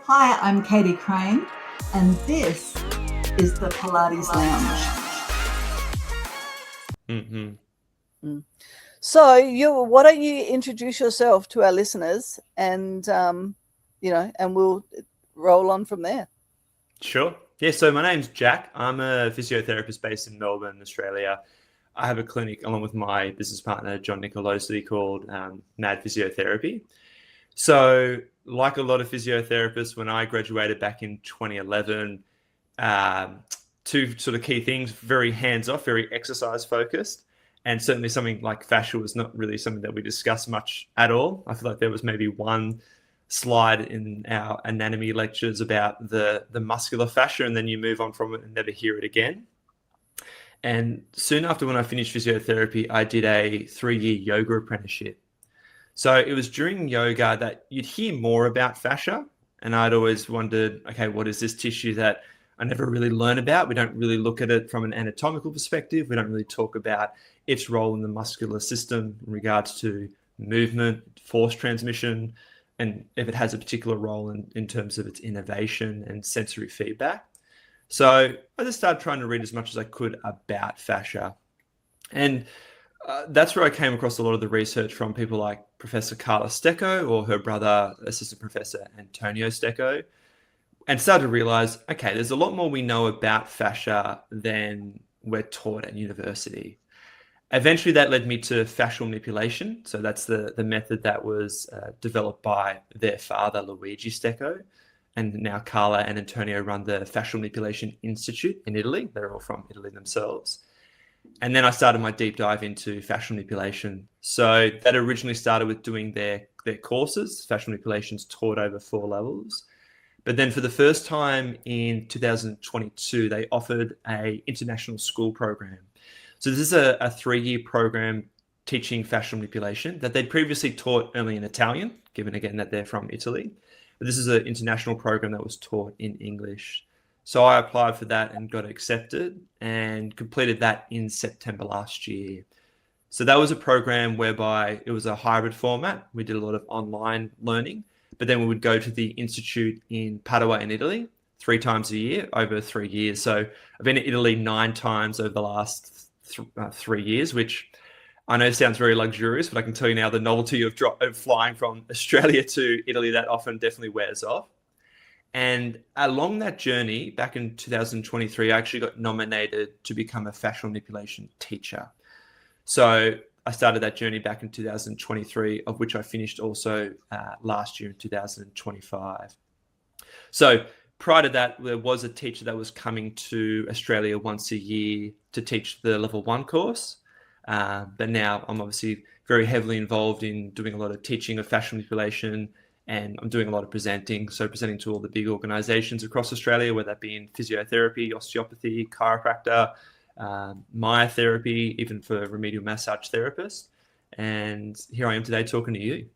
Hi, I'm Katie Crane, and this is the Pilates Lounge. So, why don't you introduce yourself to our listeners, and and we'll roll on from there. Sure. Yeah. So my name's Jack. I'm a physiotherapist based in Melbourne, Australia. I have a clinic along with my business partner, John Nicolosi, called Mad Physiotherapy. So, like a lot of physiotherapists, when I graduated back in 2011, two sort of key things: very hands-off, very exercise-focused, and certainly something like fascia was not really something that we discussed much at all. I feel like there was maybe one slide in our anatomy lectures about the muscular fascia, and then you move on from it and never hear it again. And soon after, when I finished physiotherapy, I did a 3-year yoga apprenticeship. So it was during yoga that you'd hear more about fascia, and I'd always wondered, okay, what is this tissue that I never really learn about? We don't really look at it from an anatomical perspective. We don't really talk about its role in the muscular system in regards to movement, force transmission, and if it has a particular role in terms of its innervation and sensory feedback. So I just started trying to read as much as I could about fascia. And that's where I came across a lot of the research from people like Professor Carla Stecco or her brother, Assistant Professor Antonio Stecco, and started to realize, okay, there's a lot more we know about fascia than we're taught at university. Eventually, that led me to fascial manipulation. So that's the method that was developed by their father, Luigi Stecco. And now Carla and Antonio run the Fascial Manipulation Institute in Italy. They're all from Italy themselves. And then I started my deep dive into fascial manipulation. So that originally started with doing their courses. Fascial manipulation's taught over 4 levels. But then for the first time in 2022, they offered an international school program. So this is a 3-year program teaching fascial manipulation that they'd previously taught only in Italian, given again that they're from Italy. But this is an international program that was taught in English. So I applied for that and got accepted and completed that in September last year. So that was a program whereby it was a hybrid format. We did a lot of online learning, but then we would go to the institute in Padua in Italy 3 times a year over 3 years. So I've been to Italy 9 times over the last 3 years, which I know sounds very luxurious, but I can tell you now the novelty of flying from Australia to Italy, that often definitely wears off. And along that journey, back in 2023, I actually got nominated to become a fascial manipulation teacher. So I started that journey back in 2023, of which I finished also last year in 2025. So prior to that, there was a teacher that was coming to Australia once a year to teach the level 1 course. But now I'm obviously very heavily involved in doing a lot of teaching of fascial manipulation, and I'm doing a lot of presenting. So presenting to all the big organizations across Australia, whether that be in physiotherapy, osteopathy, chiropractor, myotherapy, even for remedial massage therapists. And here I am today talking to you.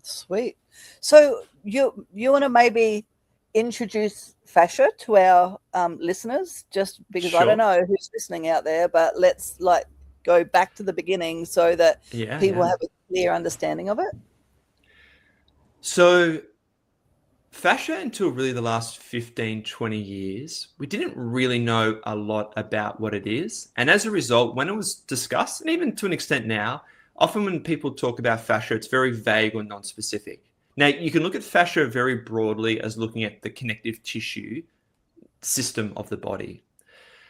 Sweet. So you want to maybe introduce fascia to our listeners, just because Sure. I don't know who's listening out there, but let's go back to the beginning so that people have a clear understanding of it. So fascia, until really the last 15, 20 years, we didn't really know a lot about what it is. And as a result, when it was discussed, and even to an extent now, often when people talk about fascia, it's very vague or non-specific. Now, you can look at fascia very broadly as looking at the connective tissue system of the body.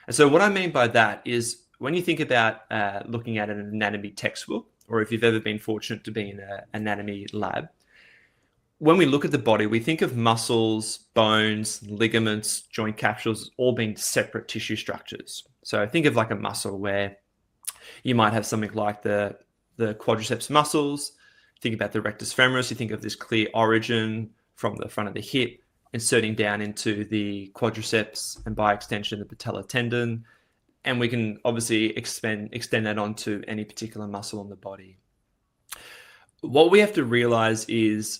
And so what I mean by that is when you think about looking at an anatomy textbook, or if you've ever been fortunate to be in an anatomy lab, when we look at the body, we think of muscles, bones, ligaments, joint capsules, all being separate tissue structures. So think of like a muscle where you might have something like the quadriceps muscles. Think about the rectus femoris. You think of this clear origin from the front of the hip, inserting down into the quadriceps and by extension, the patellar tendon. And we can obviously extend that onto any particular muscle on the body. What we have to realize is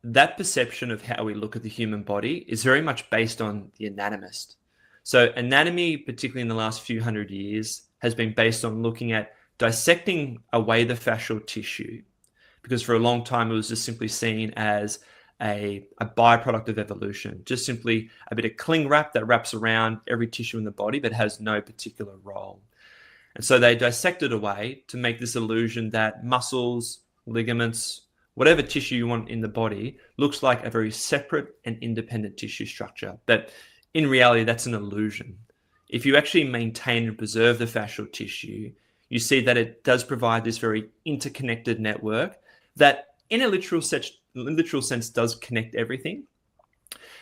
that perception of how we look at the human body is very much based on the anatomist. So anatomy, particularly in the last few hundred years, has been based on looking at dissecting away the fascial tissue, because for a long time it was just simply seen as a byproduct of evolution, just simply a bit of cling wrap that wraps around every tissue in the body but has no particular role. And so they dissected away to make this illusion that muscles, ligaments, whatever tissue you want in the body looks like a very separate and independent tissue structure. But in reality, that's an illusion. If you actually maintain and preserve the fascial tissue, you see that it does provide this very interconnected network that in a literal sense does connect everything.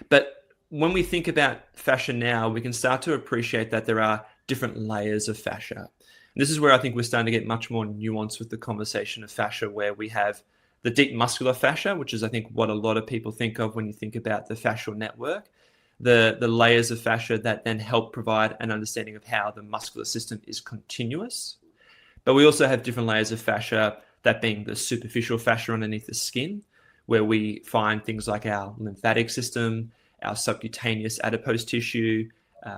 But when we think about fascia now, we can start to appreciate that there are different layers of fascia. And this is where I think we're starting to get much more nuance with the conversation of fascia, where we have the deep muscular fascia, which is I think what a lot of people think of when you think about the fascial network, the layers of fascia that then help provide an understanding of how the muscular system is continuous. But we also have different layers of fascia, that being the superficial fascia underneath the skin, where we find things like our lymphatic system, our subcutaneous adipose tissue.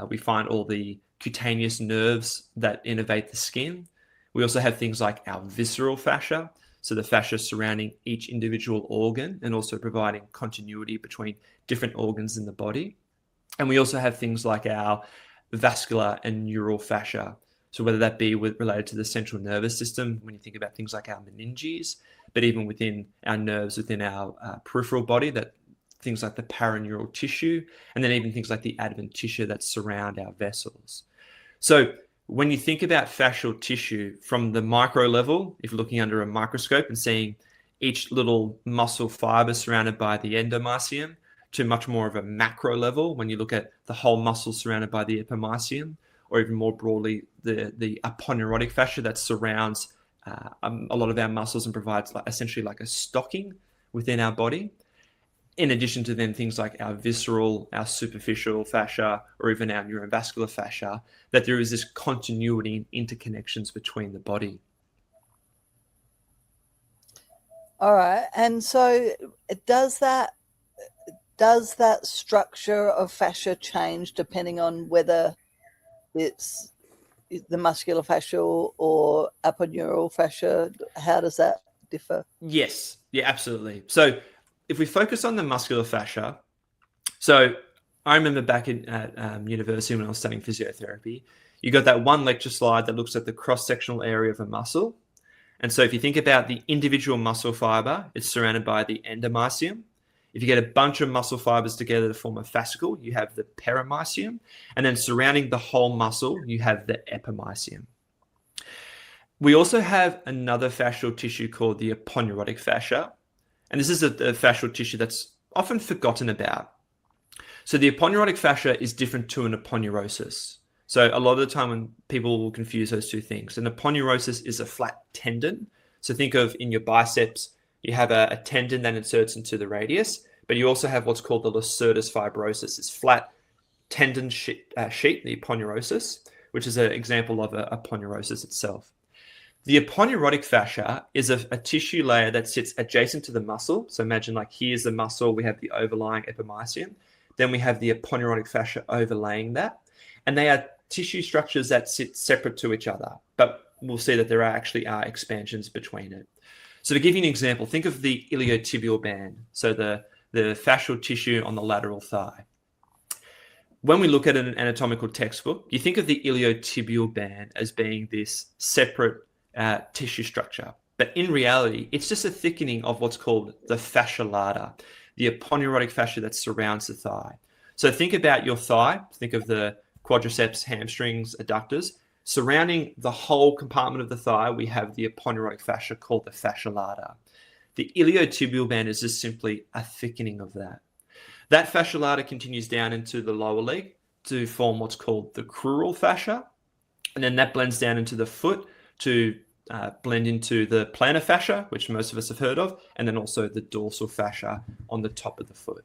We find all the cutaneous nerves that innervate the skin. We also have things like our visceral fascia, so the fascia surrounding each individual organ and also providing continuity between different organs in the body. And we also have things like our vascular and neural fascia. So whether that be related to the central nervous system, when you think about things like our meninges, but even within our nerves, within our peripheral body, that things like the paraneural tissue, and then even things like the adventitia that surround our vessels. So when you think about fascial tissue from the micro level, if you're looking under a microscope and seeing each little muscle fiber surrounded by the endomysium, to much more of a macro level, when you look at the whole muscle surrounded by the epimysium, or even more broadly, the aponeurotic fascia that surrounds a lot of our muscles and provides essentially like a stocking within our body. In addition to then things like our visceral, our superficial fascia, or even our neurovascular fascia, that there is this continuity and interconnections between the body. All right. And so does that structure of fascia change depending on whether it's the muscular fascial or aponeural fascia? How does that differ? Yes. Yeah, absolutely. So if we focus on the muscular fascia, so I remember back at university when I was studying physiotherapy, you got that one lecture slide that looks at the cross-sectional area of a muscle. And so if you think about the individual muscle fiber, it's surrounded by the endomysium. If you get a bunch of muscle fibers together to form a fascicle, you have the perimysium. And then surrounding the whole muscle, you have the epimysium. We also have another fascial tissue called the aponeurotic fascia. And this is a fascial tissue that's often forgotten about. So the aponeurotic fascia is different to an aponeurosis. So a lot of the time when people will confuse those two things, an aponeurosis is a flat tendon. So think of in your biceps, you have a tendon that inserts into the radius, but you also have what's called the lacertus fibrosis, this flat tendon sheet, the aponeurosis, which is an example of a aponeurosis itself. The aponeurotic fascia is a tissue layer that sits adjacent to the muscle. So imagine like here's the muscle, we have the overlying epimysium, then we have the aponeurotic fascia overlaying that, and they are tissue structures that sit separate to each other, but we'll see that there actually are expansions between it. So to give you an example, think of the iliotibial band, so the fascial tissue on the lateral thigh. When we look at an anatomical textbook, you think of the iliotibial band as being this separate tissue structure. But in reality, it's just a thickening of what's called the fascia lata, the aponeurotic fascia that surrounds the thigh. So think about your thigh, think of the quadriceps, hamstrings, adductors. Surrounding the whole compartment of the thigh, we have the aponeurotic fascia called the fascia lata. The iliotibial band is just simply a thickening of that. That fascia lata continues down into the lower leg to form what's called the crural fascia. And then that blends down into the foot to blend into the plantar fascia, which most of us have heard of, and then also the dorsal fascia on the top of the foot.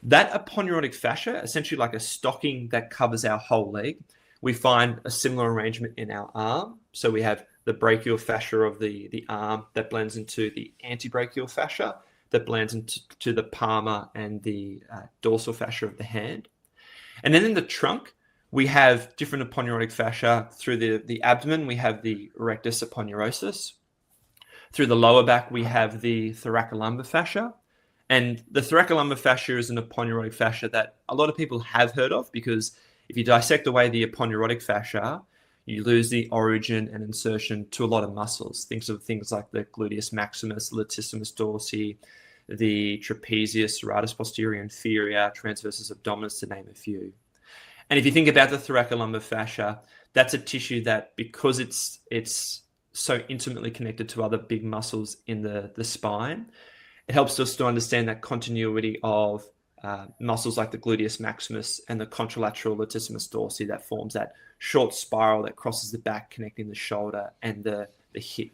That aponeurotic fascia, essentially like a stocking that covers our whole leg, we find a similar arrangement in our arm. So we have the brachial fascia of the arm that blends into the antebrachial fascia that blends into the palmar and the dorsal fascia of the hand. And then in the trunk, we have different aponeurotic fascia. Through the abdomen, we have the rectus aponeurosis. Through the lower back, we have the thoracolumbar fascia. And the thoracolumbar fascia is an aponeurotic fascia that a lot of people have heard of, because if you dissect away the aponeurotic fascia, you lose the origin and insertion to a lot of muscles. Think of things like the gluteus maximus, latissimus dorsi, the trapezius, serratus posterior inferior, transversus abdominis, to name a few. And if you think about the thoracolumbar fascia, that's a tissue that, because it's so intimately connected to other big muscles in the spine, it helps us to understand that continuity of muscles like the gluteus maximus and the contralateral latissimus dorsi that forms that short spiral that crosses the back, connecting the shoulder and the hip.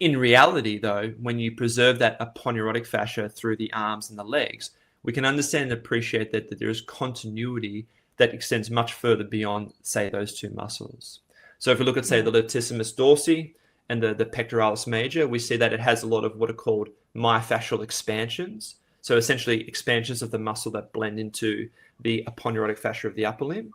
In reality, though, when you preserve that aponeurotic fascia through the arms and the legs, we can understand and appreciate that there is continuity that extends much further beyond, say, those two muscles. So if we look at, say, the latissimus dorsi and the pectoralis major, we see that it has a lot of what are called myofascial expansions. So essentially expansions of the muscle that blend into the aponeurotic fascia of the upper limb.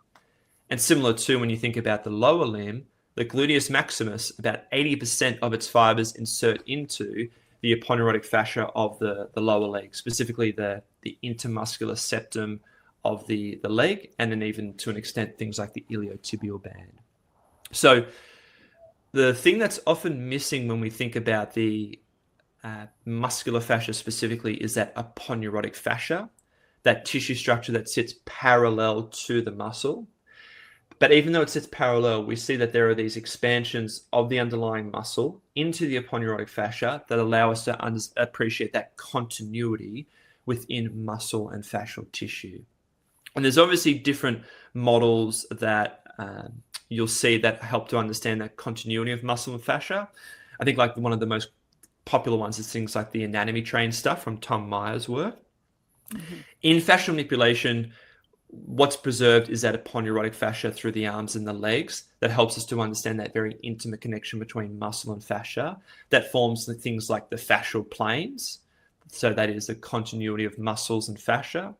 And similar to when you think about the lower limb, the gluteus maximus, about 80% of its fibers insert into the aponeurotic fascia of the lower leg, specifically the intermuscular septum of the leg, and then even to an extent things like the iliotibial band. So the thing that's often missing when we think about the muscular fascia specifically is that aponeurotic fascia, that tissue structure that sits parallel to the muscle. But even though it sits parallel, we see that there are these expansions of the underlying muscle into the aponeurotic fascia that allow us to appreciate that continuity within muscle and fascial tissue. And there's obviously different models that you'll see that help to understand that continuity of muscle and fascia. I think like one of the most popular ones is things like the anatomy train stuff from Tom Meyer's work. Mm-hmm. In fascial manipulation, what's preserved is that aponeurotic fascia through the arms and the legs that helps us to understand that very intimate connection between muscle and fascia that forms the things like the fascial planes. So that is the continuity of muscles and fascia.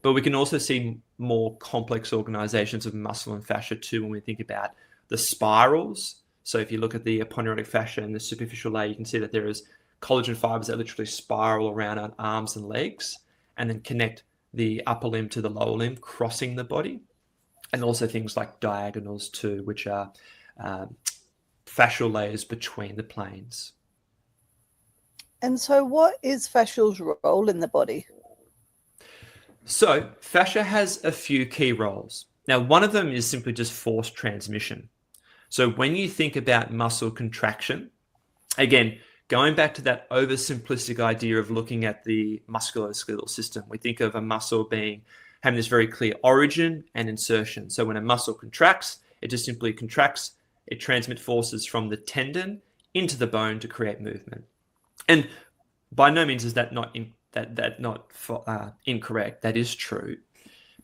But we can also see more complex organizations of muscle and fascia too when we think about the spirals. So if you look at the aponeurotic fascia and the superficial layer, you can see that there is collagen fibers that literally spiral around our arms and legs and then connect the upper limb to the lower limb, crossing the body. And also things like diagonals too, which are fascial layers between the planes. And so what is fascial's role in the body? So fascia has a few key roles. Now, one of them is simply just force transmission. So when you think about muscle contraction, again, going back to that oversimplistic idea of looking at the musculoskeletal system, we think of a muscle having this very clear origin and insertion. So when a muscle contracts, it just simply contracts, it transmits forces from the tendon into the bone to create movement. And by no means is that not incorrect. That is true.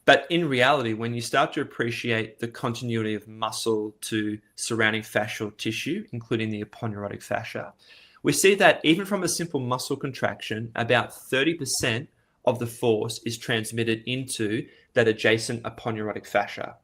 But in reality, when you start to appreciate the continuity of muscle to surrounding fascial tissue, including the aponeurotic fascia, we see that even from a simple muscle contraction, about 30% of the force is transmitted into that adjacent aponeurotic fascia.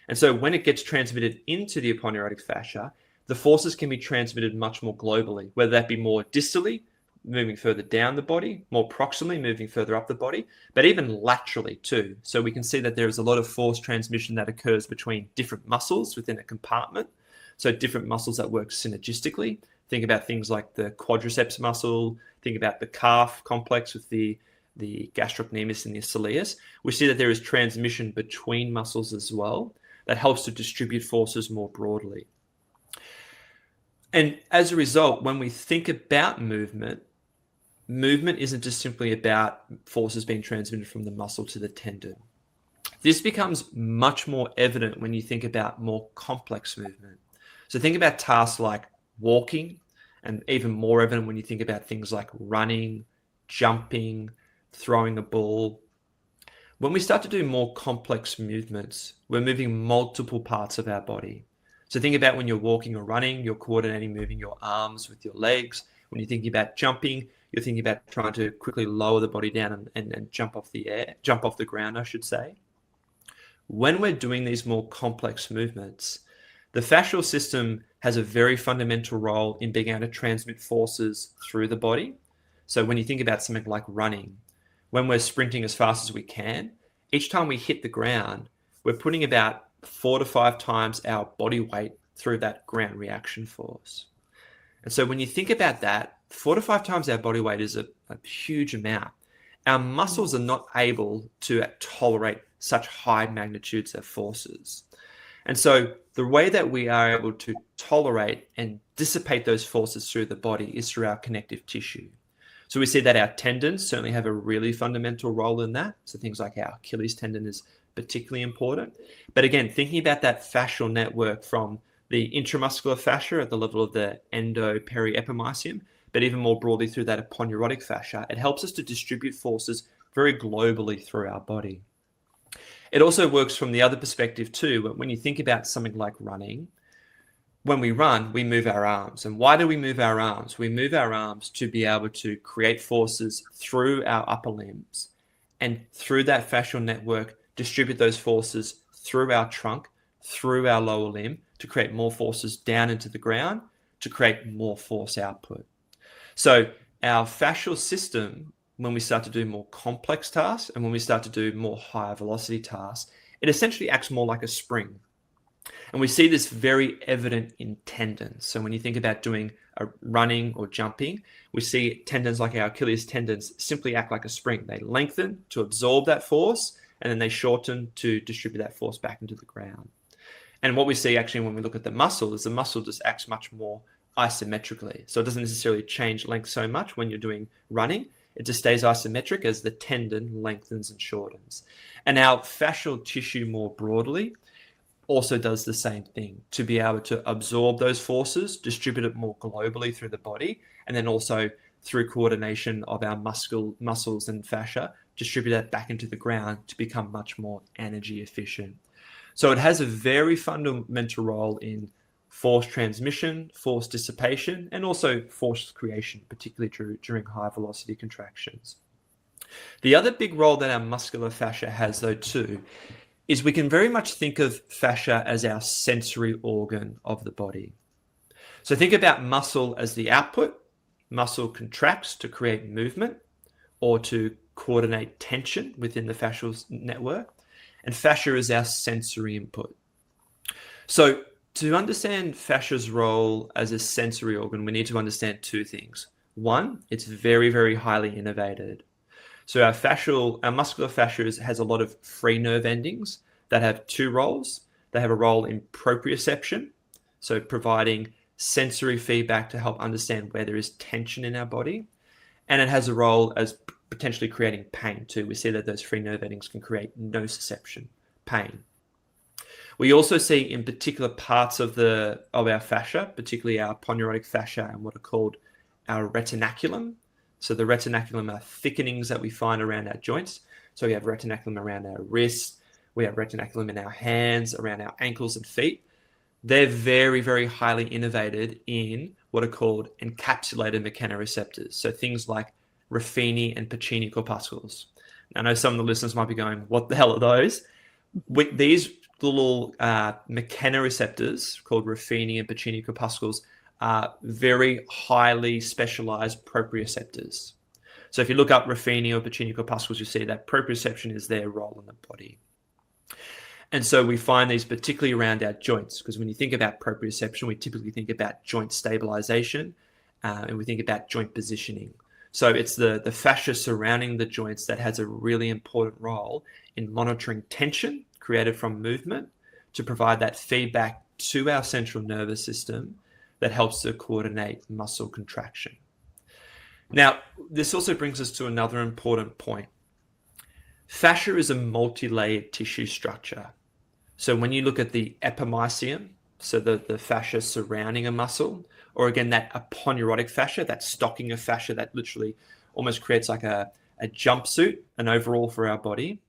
And so when it gets transmitted into the aponeurotic fascia, the forces can be transmitted much more globally, whether that be more distally, moving further down the body, more proximally, moving further up the body, but even laterally too. So we can see that there is a lot of force transmission that occurs between different muscles within a compartment. So different muscles that work synergistically. Think about things like the quadriceps muscle, think about the calf complex with the gastrocnemius and the soleus. We see that there is transmission between muscles as well that helps to distribute forces more broadly. And as a result, when we think about movement isn't just simply about forces being transmitted from the muscle to the tendon. This becomes much more evident when you think about more complex movement. So think about tasks like walking, and even more evident when you think about things like running, jumping, throwing a ball. When we start to do more complex movements, we're moving multiple parts of our body. So think about when you're walking or running, you're coordinating moving your arms with your legs. When you're thinking about jumping, you're thinking about trying to quickly lower the body down and jump off the ground, I should say. When we're doing these more complex movements, the fascial system has a very fundamental role in being able to transmit forces through the body. So when you think about something like running, when we're sprinting as fast as we can, each time we hit the ground, we're putting about 4 to 5 times our body weight through that ground reaction force. And so when you think about that, 4 to 5 times our body weight is a huge amount. Our muscles are not able to tolerate such high magnitudes of forces. And so the way that we are able to tolerate and dissipate those forces through the body is through our connective tissue. So we see that our tendons certainly have a really fundamental role in that. So things like our Achilles tendon is particularly important. But again, thinking about that fascial network from the intramuscular fascia at the level of the endo-periepimysium, but even more broadly through that aponeurotic fascia, it helps us to distribute forces very globally through our body. It also works from the other perspective too. When you think about something like running, when we run, we move our arms. And why do we move our arms? We move our arms to be able to create forces through our upper limbs, and through that fascial network, distribute those forces through our trunk, through our lower limb, to create more forces down into the ground, to create more force output. So our fascial system, when we start to do more complex tasks and when we start to do more higher velocity tasks, it essentially acts more like a spring. And we see this very evident in tendons. So when you think about doing a running or jumping, we see tendons like our Achilles tendons simply act like a spring. They lengthen to absorb that force, and then they shorten to distribute that force back into the ground. And what we see actually when we look at the muscle is the muscle just acts much more isometrically. So it doesn't necessarily change length so much when you're doing running. It just stays isometric as the tendon lengthens and shortens. And our fascial tissue more broadly also does the same thing, to be able to absorb those forces, distribute it more globally through the body, and then also through coordination of our muscles and fascia, distribute that back into the ground to become much more energy efficient. So it has a very fundamental role in force transmission, force dissipation, and also force creation, particularly during high velocity contractions. The other big role that our muscular fascia has, though, too, is we can very much think of fascia as our sensory organ of the body. So think about muscle as the output. Muscle contracts to create movement or to coordinate tension within the fascial network. And fascia is our sensory input. So to understand fascia's role as a sensory organ, we need to understand 2 things. One, it's very, very highly innervated. So our muscular fascia has a lot of free nerve endings that have 2 roles. They have a role in proprioception, so providing sensory feedback to help understand where there is tension in our body. And it has a role as potentially creating pain too. We see that those free nerve endings can create nociception, pain. We also see in particular parts of our fascia, particularly our aponeurotic fascia and what are called our retinaculum. So the retinaculum are thickenings that we find around our joints. So we have retinaculum around our wrists, we have retinaculum in our hands, around our ankles and feet. They're very, very highly innervated in what are called encapsulated mechanoreceptors. So things like Ruffini and Pacini corpuscles. I know some of the listeners might be going, what the hell are those? With these little mechanoreceptors called Ruffini and Pacini corpuscles are very highly specialized proprioceptors. So if you look up Ruffini or Pacini corpuscles, you see that proprioception is their role in the body. And so we find these particularly around our joints, because when you think about proprioception, we typically think about joint stabilization and we think about joint positioning. So it's the fascia surrounding the joints that has a really important role in monitoring tension created from movement to provide that feedback to our central nervous system that helps to coordinate muscle contraction. Now, this also brings us to another important point. Fascia is a multi-layered tissue structure. So when you look at the epimysium, so the fascia surrounding a muscle, or again, that aponeurotic fascia, that stocking of fascia that literally almost creates like a jumpsuit, an overall for our body,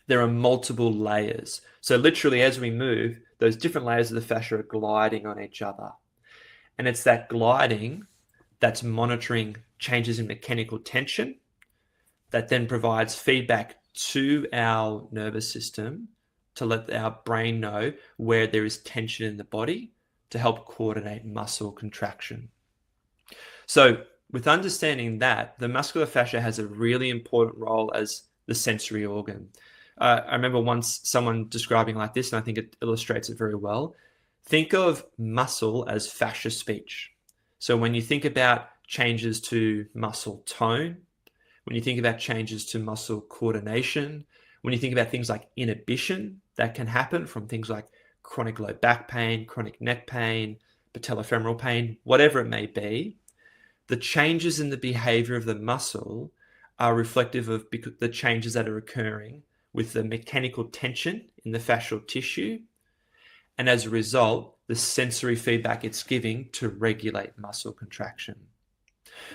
there are multiple layers. So literally as we move, those different layers of the fascia are gliding on each other. And it's that gliding that's monitoring changes in mechanical tension that then provides feedback to our nervous system to let our brain know where there is tension in the body to help coordinate muscle contraction. So with understanding that, the muscular fascia has a really important role as the sensory organ. I remember once someone describing like this, and I think it illustrates it very well. Think of muscle as fascia speech. So when you think about changes to muscle tone, when you think about changes to muscle coordination, when you think about things like inhibition that can happen from things like chronic low back pain, chronic neck pain, patellofemoral pain, whatever it may be, the changes in the behavior of the muscle are reflective of the changes that are occurring with the mechanical tension in the fascial tissue. And as a result, the sensory feedback it's giving to regulate muscle contraction.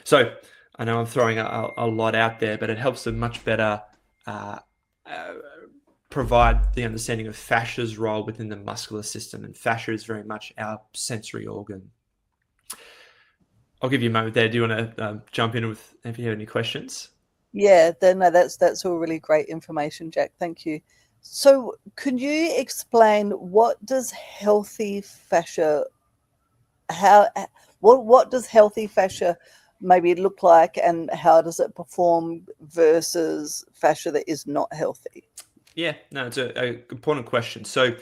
So I know I'm throwing a lot out there, but it helps to much better provide the understanding of fascia's role within the muscular system. And fascia is very much our sensory organ. I'll give you a moment there. Do you want to jump in with if you have any questions? Yeah, no, that's all really great information, Jack. Thank you. So could you explain what does healthy fascia, what does healthy fascia maybe look like, and how does it perform versus fascia that is not healthy? Yeah, no, it's an important question. So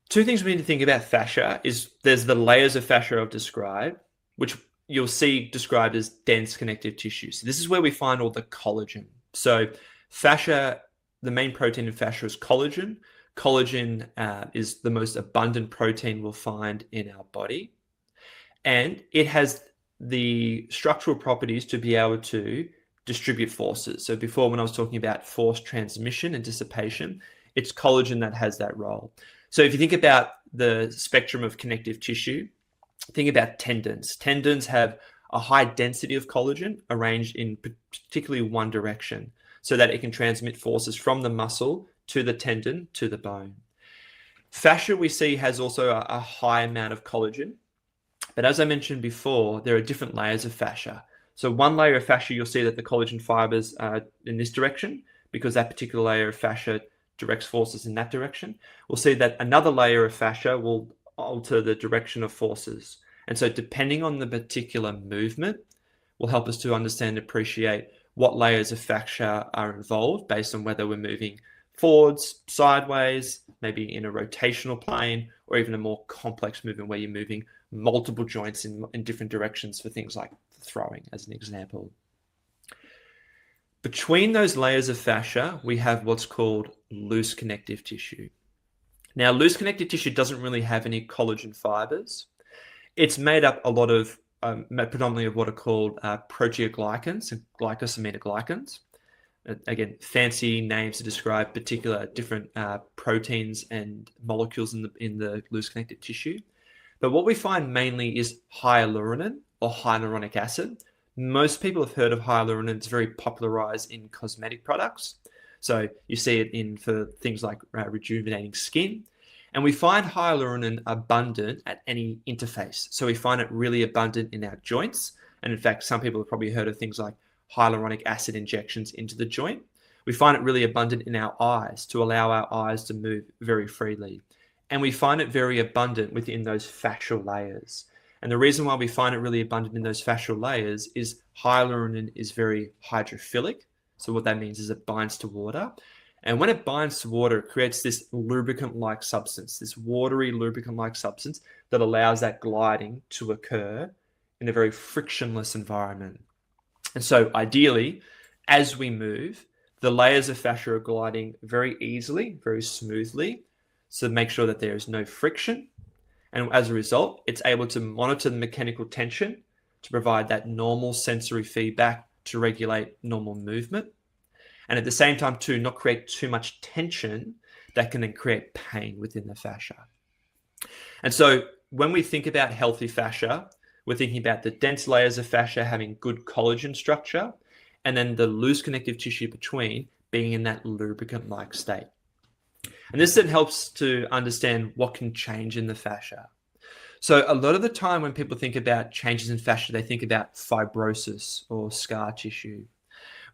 two things we need to think about fascia is there's the layers of fascia I've described, which you'll see described as dense connective tissue. So this is where we find all the collagen. So fascia, the main protein in fascia is collagen. Collagen is the most abundant protein we'll find in our body. And it has the structural properties to be able to distribute forces. So before, when I was talking about force transmission and dissipation, it's collagen that has that role. So if you think about the spectrum of connective tissue, think about tendons. Tendons have a high density of collagen arranged in particularly one direction so that it can transmit forces from the muscle to the tendon to the bone. Fascia we see has also a high amount of collagen, but as I mentioned before, there are different layers of fascia. So one layer of fascia, you'll see that the collagen fibers are in this direction because that particular layer of fascia directs forces in that direction. We'll see that another layer of fascia will alter the direction of forces. And so depending on the particular movement will help us to understand and appreciate what layers of fascia are involved based on whether we're moving forwards, sideways, maybe in a rotational plane, or even a more complex movement where you're moving multiple joints in different directions for things like throwing, as an example. Between those layers of fascia, we have what's called loose connective tissue. Now, loose connective tissue doesn't really have any collagen fibers. It's made up a lot of, predominantly of what are called proteoglycans and glycosaminoglycans. Again, fancy names to describe particular different proteins and molecules in the loose connective tissue. But what we find mainly is hyaluronan or hyaluronic acid. Most people have heard of hyaluronan. It's very popularized in cosmetic products. So you see it for things like rejuvenating skin. And we find hyaluronan abundant at any interface. So we find it really abundant in our joints. And in fact, some people have probably heard of things like hyaluronic acid injections into the joint. We find it really abundant in our eyes to allow our eyes to move very freely. And we find it very abundant within those fascial layers. And the reason why we find it really abundant in those fascial layers is hyaluronan is very hydrophilic. So what that means is it binds to water. And when it binds to water, it creates this lubricant-like substance, this watery lubricant-like substance that allows that gliding to occur in a very frictionless environment. And so ideally, as we move, the layers of fascia are gliding very easily, very smoothly, so make sure that there is no friction. And as a result, it's able to monitor the mechanical tension to provide that normal sensory feedback to regulate normal movement. And at the same time, too, not create too much tension that can then create pain within the fascia. And so when we think about healthy fascia, we're thinking about the dense layers of fascia having good collagen structure, and then the loose connective tissue between being in that lubricant-like state. And this then helps to understand what can change in the fascia. So a lot of the time when people think about changes in fascia, they think about fibrosis or scar tissue.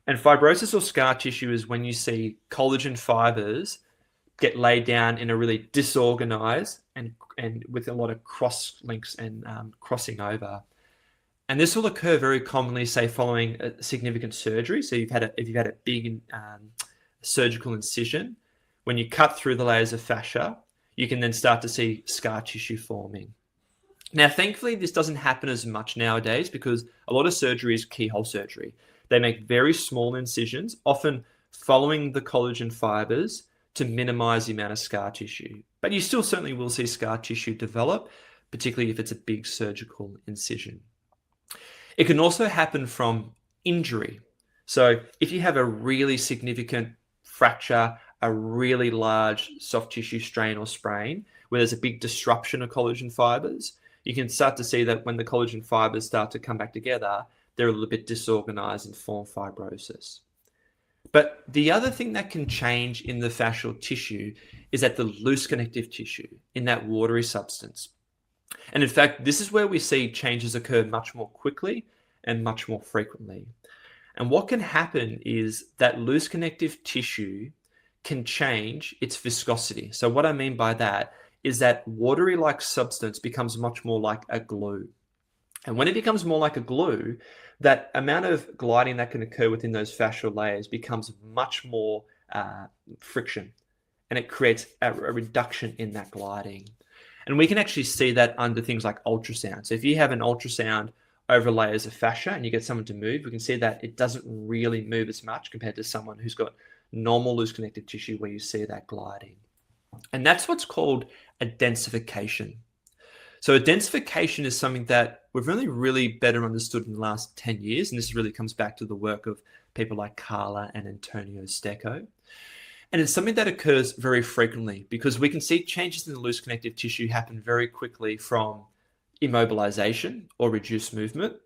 And fibrosis or scar tissue is when you see collagen fibers get laid down in a really disorganized and with a lot of cross links and crossing over. And this will occur very commonly, say, following a significant surgery. So if you've had a big surgical incision, when you cut through the layers of fascia, you can then start to see scar tissue forming. Now, thankfully, this doesn't happen as much nowadays because a lot of surgery is keyhole surgery. They make very small incisions, often following the collagen fibers to minimize the amount of scar tissue. But you still certainly will see scar tissue develop, particularly if it's a big surgical incision. It can also happen from injury. So if you have a really significant fracture, a really large soft tissue strain or sprain, where there's a big disruption of collagen fibers, you can start to see that when the collagen fibers start to come back together, they're a little bit disorganized and form fibrosis. But the other thing that can change in the fascial tissue is that the loose connective tissue, in that watery substance. And in fact, this is where we see changes occur much more quickly and much more frequently. And what can happen is that loose connective tissue can change its viscosity. So what I mean by that is that watery-like substance becomes much more like a glue. And when it becomes more like a glue, that amount of gliding that can occur within those fascial layers becomes much more friction, and it creates a reduction in that gliding. And we can actually see that under things like ultrasound. So if you have an ultrasound over layers of fascia and you get someone to move, we can see that it doesn't really move as much compared to someone who's got normal loose connective tissue where you see that gliding. And that's what's called a densification. So a densification is something that we've really better understood in the last 10 years. And this really comes back to the work of people like Carla and Antonio Stecco. And it's something that occurs very frequently because we can see changes in the loose connective tissue happen very quickly from immobilization or reduced movement.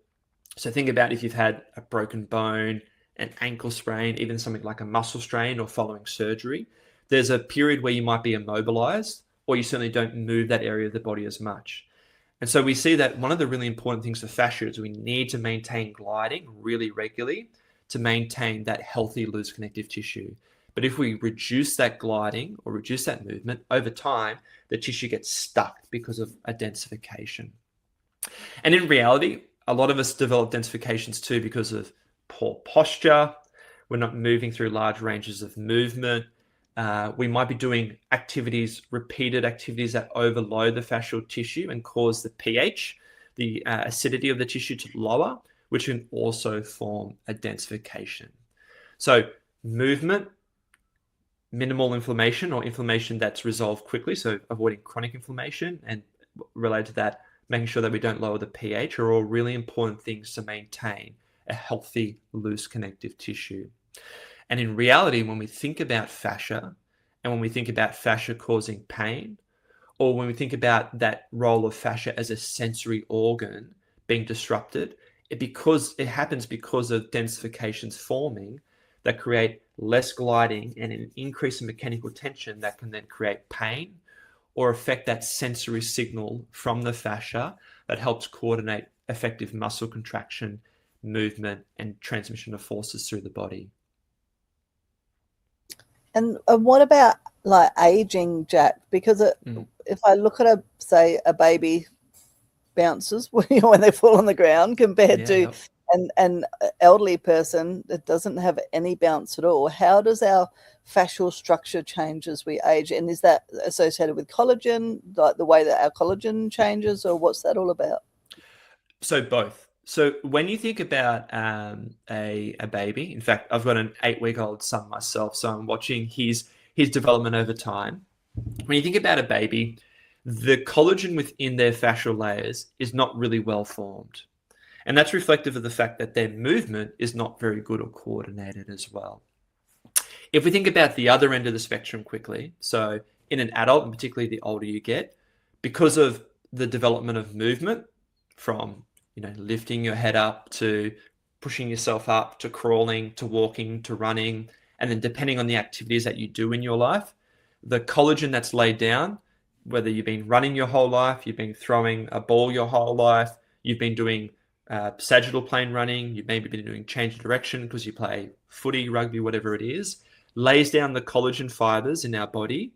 So think about if you've had a broken bone, an ankle sprain, even something like a muscle strain or following surgery. There's a period where you might be immobilized or you certainly don't move that area of the body as much. And so we see that one of the really important things for fascia is we need to maintain gliding really regularly to maintain that healthy loose connective tissue. But if we reduce that gliding or reduce that movement over time, the tissue gets stuck because of a densification. And in reality, a lot of us develop densifications too because of poor posture. We're not moving through large ranges of movement. We might be doing repeated activities that overload the fascial tissue and cause the pH, the acidity of the tissue to lower, which can also form a densification. So movement, minimal inflammation or inflammation that's resolved quickly, so avoiding chronic inflammation, and related to that, making sure that we don't lower the pH are all really important things to maintain a healthy loose connective tissue. And in reality, when we think about fascia and when we think about fascia causing pain, or when we think about that role of fascia as a sensory organ being disrupted, it happens because of densifications forming that create less gliding and an increase in mechanical tension that can then create pain or affect that sensory signal from the fascia that helps coordinate effective muscle contraction, movement, and transmission of forces through the body. And what about like aging, Jack? Because if I look at a baby bounces when they fall on the ground compared to an elderly person that doesn't have any bounce at all, how does our fascial structure change as we age? And is that associated with collagen, like the way that our collagen changes, or what's that all about? So both. So when you think about a baby, in fact, I've got an 8-week-old son myself, so I'm watching his development over time. When you think about a baby, the collagen within their fascial layers is not really well formed. And that's reflective of the fact that their movement is not very good or coordinated as well. If we think about the other end of the spectrum quickly, so in an adult, and particularly the older you get, because of the development of movement from lifting your head up to pushing yourself up to crawling to walking to running, and then depending on the activities that you do in your life, the collagen that's laid down, whether you've been running your whole life, you've been throwing a ball your whole life, you've been doing sagittal plane running, you've maybe been doing change of direction because you play footy, rugby, whatever it is, lays down the collagen fibers in our body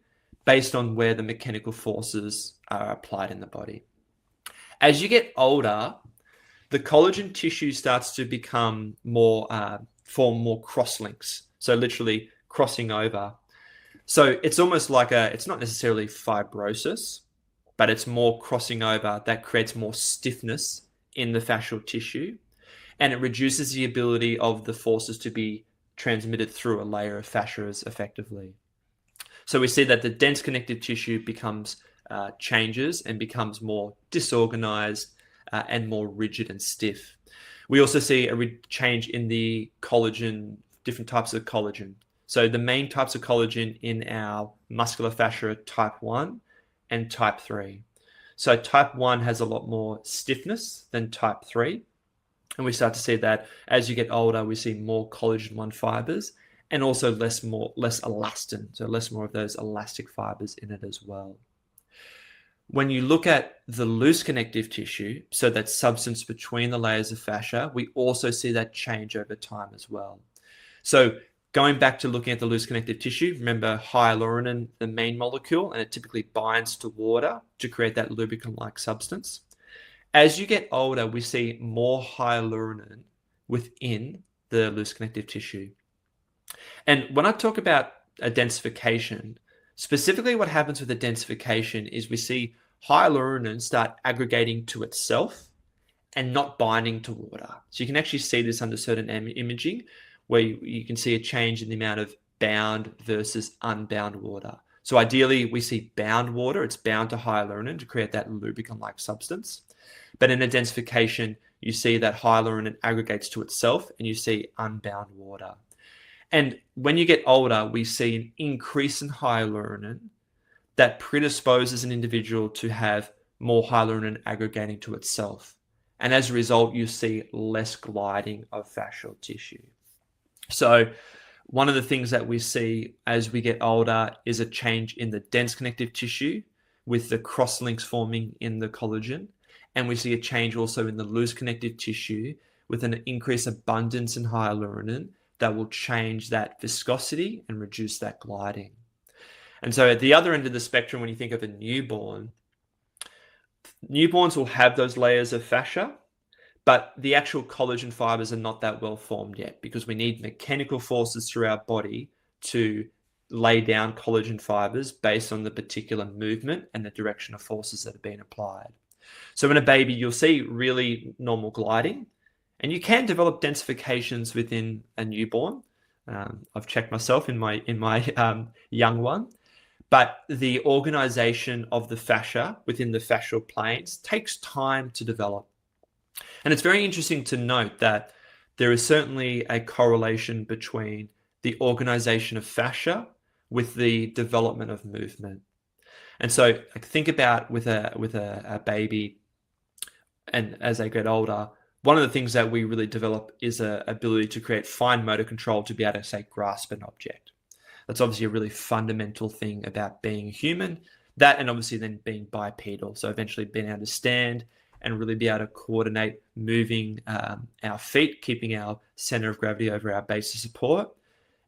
based on where the mechanical forces are applied in the body. As you get older, the collagen tissue starts to become more, form more cross links. So literally crossing over. So it's almost like it's not necessarily fibrosis, but it's more crossing over that creates more stiffness in the fascial tissue. And it reduces the ability of the forces to be transmitted through a layer of fascias effectively. So we see that the dense connective tissue becomes changes and becomes more disorganized and more rigid and stiff. We also see a change in the collagen, different types of collagen. So the main types of collagen in our muscular fascia are type 1 and type 3. So type 1 has a lot more stiffness than type 3. And we start to see that as you get older, we see more collagen 1 fibers and also less elastin, so less more of those elastic fibers in it as well. When you look at the loose connective tissue, so that substance between the layers of fascia, we also see that change over time as well. So going back to looking at the loose connective tissue, remember hyaluronan, the main molecule, and it typically binds to water to create that lubricant-like substance. As you get older, we see more hyaluronan within the loose connective tissue. And when I talk about a densification, specifically what happens with a densification is we see hyaluronan start aggregating to itself and not binding to water. So you can actually see this under certain imaging where you can see a change in the amount of bound versus unbound water. So ideally, we see bound water. It's bound to hyaluronan to create that lubricant-like substance. But in a densification, you see that hyaluronan aggregates to itself and you see unbound water. And when you get older, we see an increase in hyaluronan that predisposes an individual to have more hyaluronan aggregating to itself. And as a result, you see less gliding of fascial tissue. So one of the things that we see as we get older is a change in the dense connective tissue with the cross links forming in the collagen. And we see a change also in the loose connective tissue with an increased abundance in hyaluronan that will change that viscosity and reduce that gliding. And so at the other end of the spectrum, when you think of a newborn, newborns will have those layers of fascia, but the actual collagen fibers are not that well formed yet because we need mechanical forces through our body to lay down collagen fibers based on the particular movement and the direction of forces that are being applied. So in a baby, you'll see really normal gliding, and you can develop densifications within a newborn. I've checked myself in my young one, but the organization of the fascia within the fascial planes takes time to develop. And it's very interesting to note that there is certainly a correlation between the organization of fascia with the development of movement. And so think about with a baby, and as they get older, one of the things that we really develop is an ability to create fine motor control to be able to, say, grasp an object. That's obviously a really fundamental thing about being a human. That, and obviously then being bipedal. So eventually being able to stand and really be able to coordinate moving our feet, keeping our center of gravity over our base of support,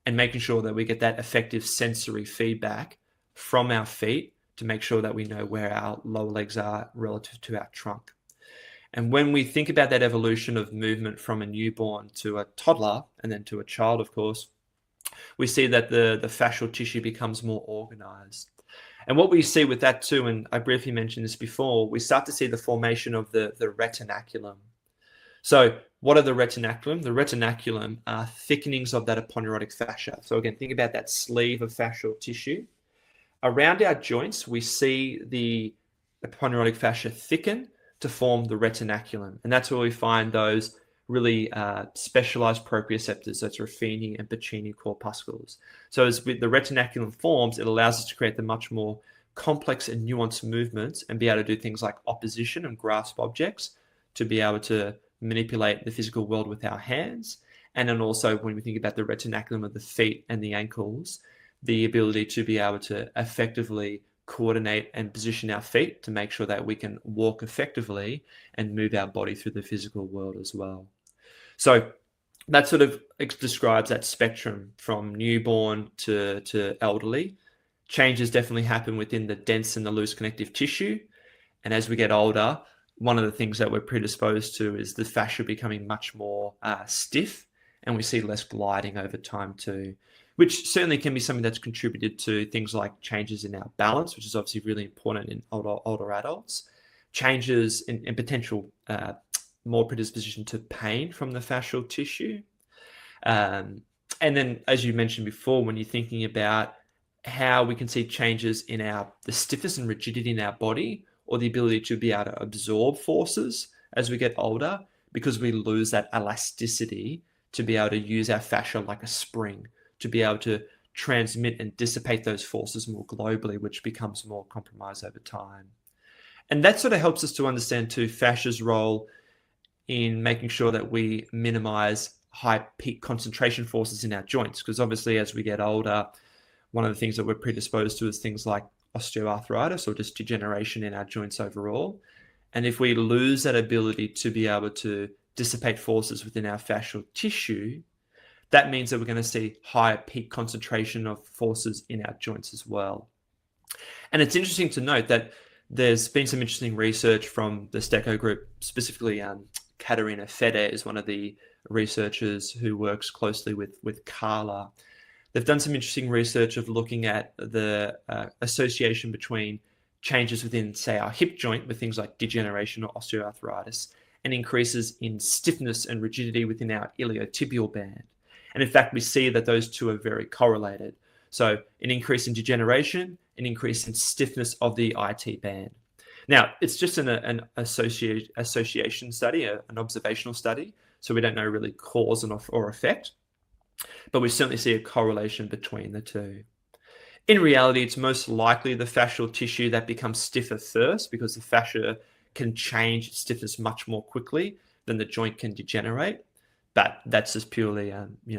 and making sure that we get that effective sensory feedback from our feet to make sure that we know where our lower legs are relative to our trunk. And when we think about that evolution of movement from a newborn to a toddler and then to a child, of course, we see that the fascial tissue becomes more organized. And what we see with that too, and I briefly mentioned this before, we start to see the formation of the retinaculum. So what are the retinaculum? The retinaculum are thickenings of that aponeurotic fascia. So again, think about that sleeve of fascial tissue. Around our joints, we see the aponeurotic fascia thicken to form the retinaculum. And that's where we find those really specialized proprioceptors, that's Ruffini and Pacini corpuscles. So as the retinaculum forms, it allows us to create the much more complex and nuanced movements and be able to do things like opposition and grasp objects, to be able to manipulate the physical world with our hands. And then also when we think about the retinaculum of the feet and the ankles, the ability to be able to effectively coordinate and position our feet to make sure that we can walk effectively and move our body through the physical world as well. So that sort of describes that spectrum from newborn to elderly. Changes definitely happen within the dense and the loose connective tissue. And as we get older, one of the things that we're predisposed to is the fascia becoming much more stiff, and we see less gliding over time too, which certainly can be something that's contributed to things like changes in our balance, which is obviously really important in older adults, changes in potential more predisposition to pain from the fascial tissue. And then, as you mentioned before, when you're thinking about how we can see changes in the stiffness and rigidity in our body, or the ability to be able to absorb forces as we get older, because we lose that elasticity to be able to use our fascia like a spring, to be able to transmit and dissipate those forces more globally, which becomes more compromised over time. And that sort of helps us to understand too fascia's role in making sure that we minimize high peak concentration forces in our joints, because obviously as we get older, one of the things that we're predisposed to is things like osteoarthritis or just degeneration in our joints overall. And if we lose that ability to be able to dissipate forces within our fascial tissue, that means that we're going to see higher peak concentration of forces in our joints as well. And it's interesting to note that there's been some interesting research from the Stecco group, specifically Katerina Feder is one of the researchers who works closely with Carla. They've done some interesting research of looking at the association between changes within, say, our hip joint with things like degeneration or osteoarthritis, and increases in stiffness and rigidity within our iliotibial band. And in fact, we see that those two are very correlated. So an increase in degeneration, an increase in stiffness of the IT band. Now, it's just an association study, an observational study, so we don't know really cause or effect, but we certainly see a correlation between the two. In reality, it's most likely the fascial tissue that becomes stiffer first, because the fascia can change its stiffness much more quickly than the joint can degenerate. But that's just purely,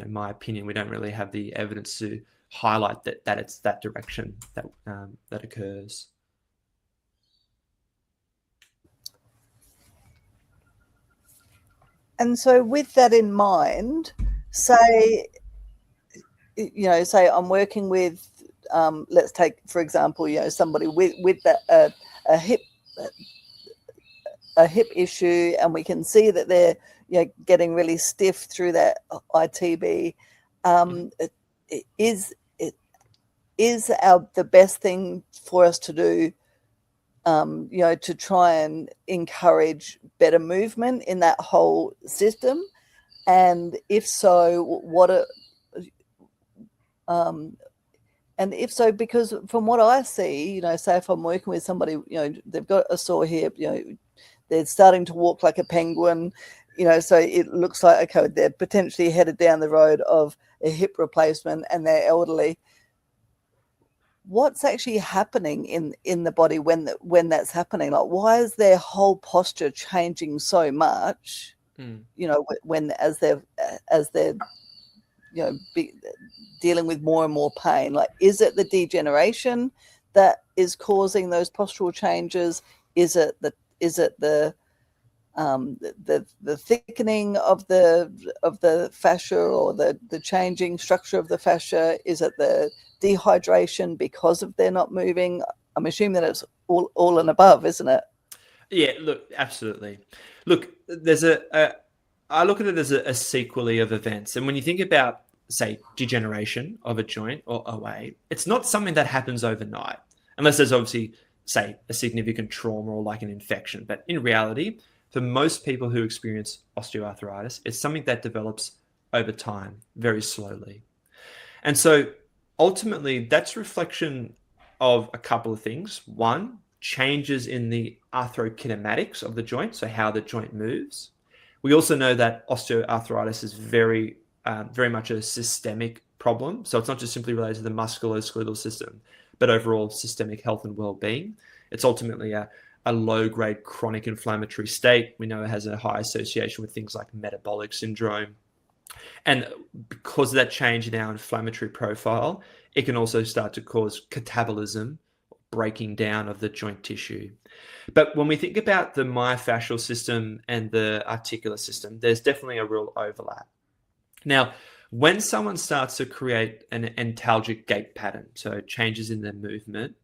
my opinion. We don't really have the evidence to highlight that it's that direction that occurs. And so with that in mind, say I'm working with, let's take, for example, somebody with that, a hip issue, and we can see that they're getting really stiff through that ITB. Is the best thing for us to do, to try and encourage better movement in that whole system? And if so, because from what I see, say if I'm working with somebody, they've got a sore hip, they're starting to walk like a penguin, so it looks like, okay, they're potentially headed down the road of a hip replacement and they're elderly. What's actually happening in the body when that's happening? Like, why is their whole posture changing so much? When as they're dealing with more and more pain. Like, is it the degeneration that is causing those postural changes? Is it the thickening of the fascia, or the changing structure of the fascia? Is it the dehydration because of they're not moving? I'm assuming that it's all and above, isn't it? Yeah, look, absolutely. Look, there's I look at it as a sequelae of events. And when you think about, say, degeneration of a joint or OA, it's not something that happens overnight, unless there's obviously, say, a significant trauma or like an infection. But in reality, for most people who experience osteoarthritis, it's something that develops over time, very slowly. And so ultimately, that's reflection of a couple of things. One, changes in the arthrokinematics of the joint, so how the joint moves. We also know that osteoarthritis is very much a systemic problem. So it's not just simply related to the musculoskeletal system, but overall systemic health and well-being. It's ultimately a low-grade chronic inflammatory state. We know it has a high association with things like metabolic syndrome. And because of that change in our inflammatory profile, it can also start to cause catabolism, breaking down of the joint tissue. But when we think about the myofascial system and the articular system, there's definitely a real overlap. Now, when someone starts to create an antalgic gait pattern, so changes in their movement,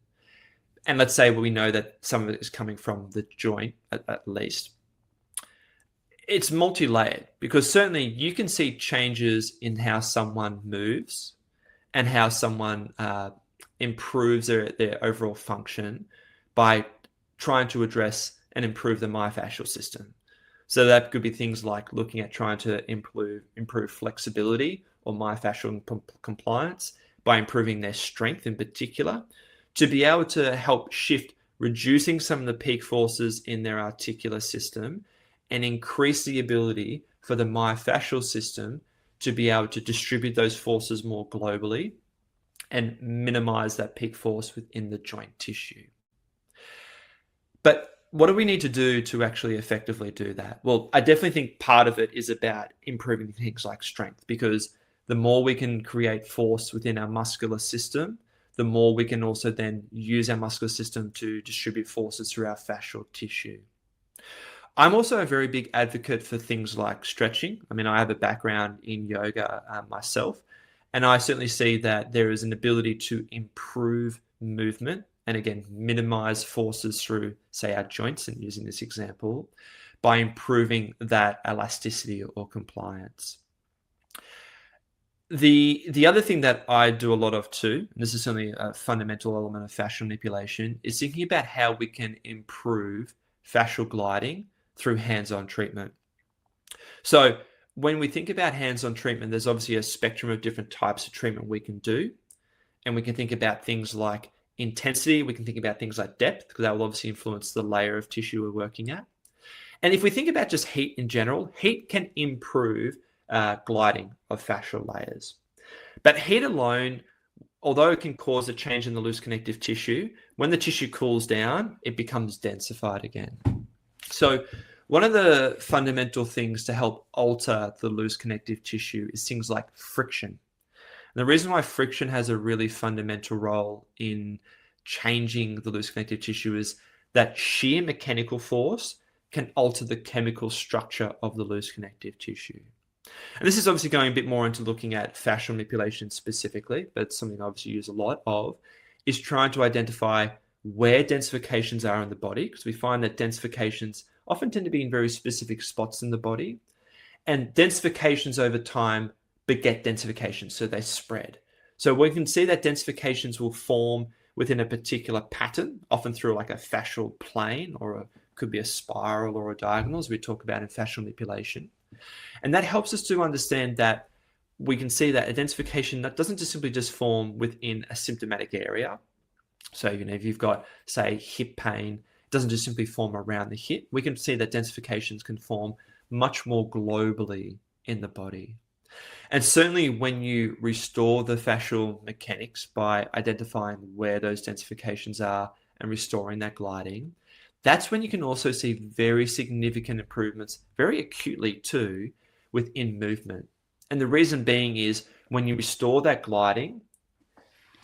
and let's say we know that some of it is coming from the joint at least, it's multi-layered, because certainly you can see changes in how someone moves and how someone improves their overall function by trying to address and improve the myofascial system. So that could be things like looking at trying to improve flexibility or myofascial compliance by improving their strength in particular, to be able to help shift, reducing some of the peak forces in their articular system and increase the ability for the myofascial system to be able to distribute those forces more globally and minimize that peak force within the joint tissue. But what do we need to do to actually effectively do that? Well, I definitely think part of it is about improving things like strength, because the more we can create force within our muscular system, the more we can also then use our muscular system to distribute forces through our fascial tissue. I'm also a very big advocate for things like stretching. I mean, I have a background in yoga myself, and I certainly see that there is an ability to improve movement and, again, minimize forces through, say, our joints, and using this example, by improving that elasticity or compliance. The other thing that I do a lot of too, and this is certainly a fundamental element of fascial manipulation, is thinking about how we can improve fascial gliding through hands-on treatment. So when we think about hands-on treatment, there's obviously a spectrum of different types of treatment we can do. And we can think about things like intensity. We can think about things like depth, because that will obviously influence the layer of tissue we're working at. And if we think about just heat in general, heat can improve gliding of fascial layers. But heat alone, although it can cause a change in the loose connective tissue, when the tissue cools down, it becomes densified again. So one of the fundamental things to help alter the loose connective tissue is things like friction. And the reason why friction has a really fundamental role in changing the loose connective tissue is that sheer mechanical force can alter the chemical structure of the loose connective tissue. And this is obviously going a bit more into looking at fascial manipulation specifically, but something I obviously use a lot of, is trying to identify where densifications are in the body, because we find that densifications often tend to be in very specific spots in the body, and densifications over time beget densifications, so they spread. So we can see that densifications will form within a particular pattern, often through like a fascial plane, or could be a spiral or a diagonal, as we talk about in fascial manipulation. And that helps us to understand that we can see that a densification that doesn't just simply just form within a symptomatic area. So, if you've got, say, hip pain, it doesn't just simply form around the hip. We can see that densifications can form much more globally in the body. And certainly when you restore the fascial mechanics by identifying where those densifications are and restoring that gliding, that's when you can also see very significant improvements, very acutely too, within movement. And the reason being is when you restore that gliding,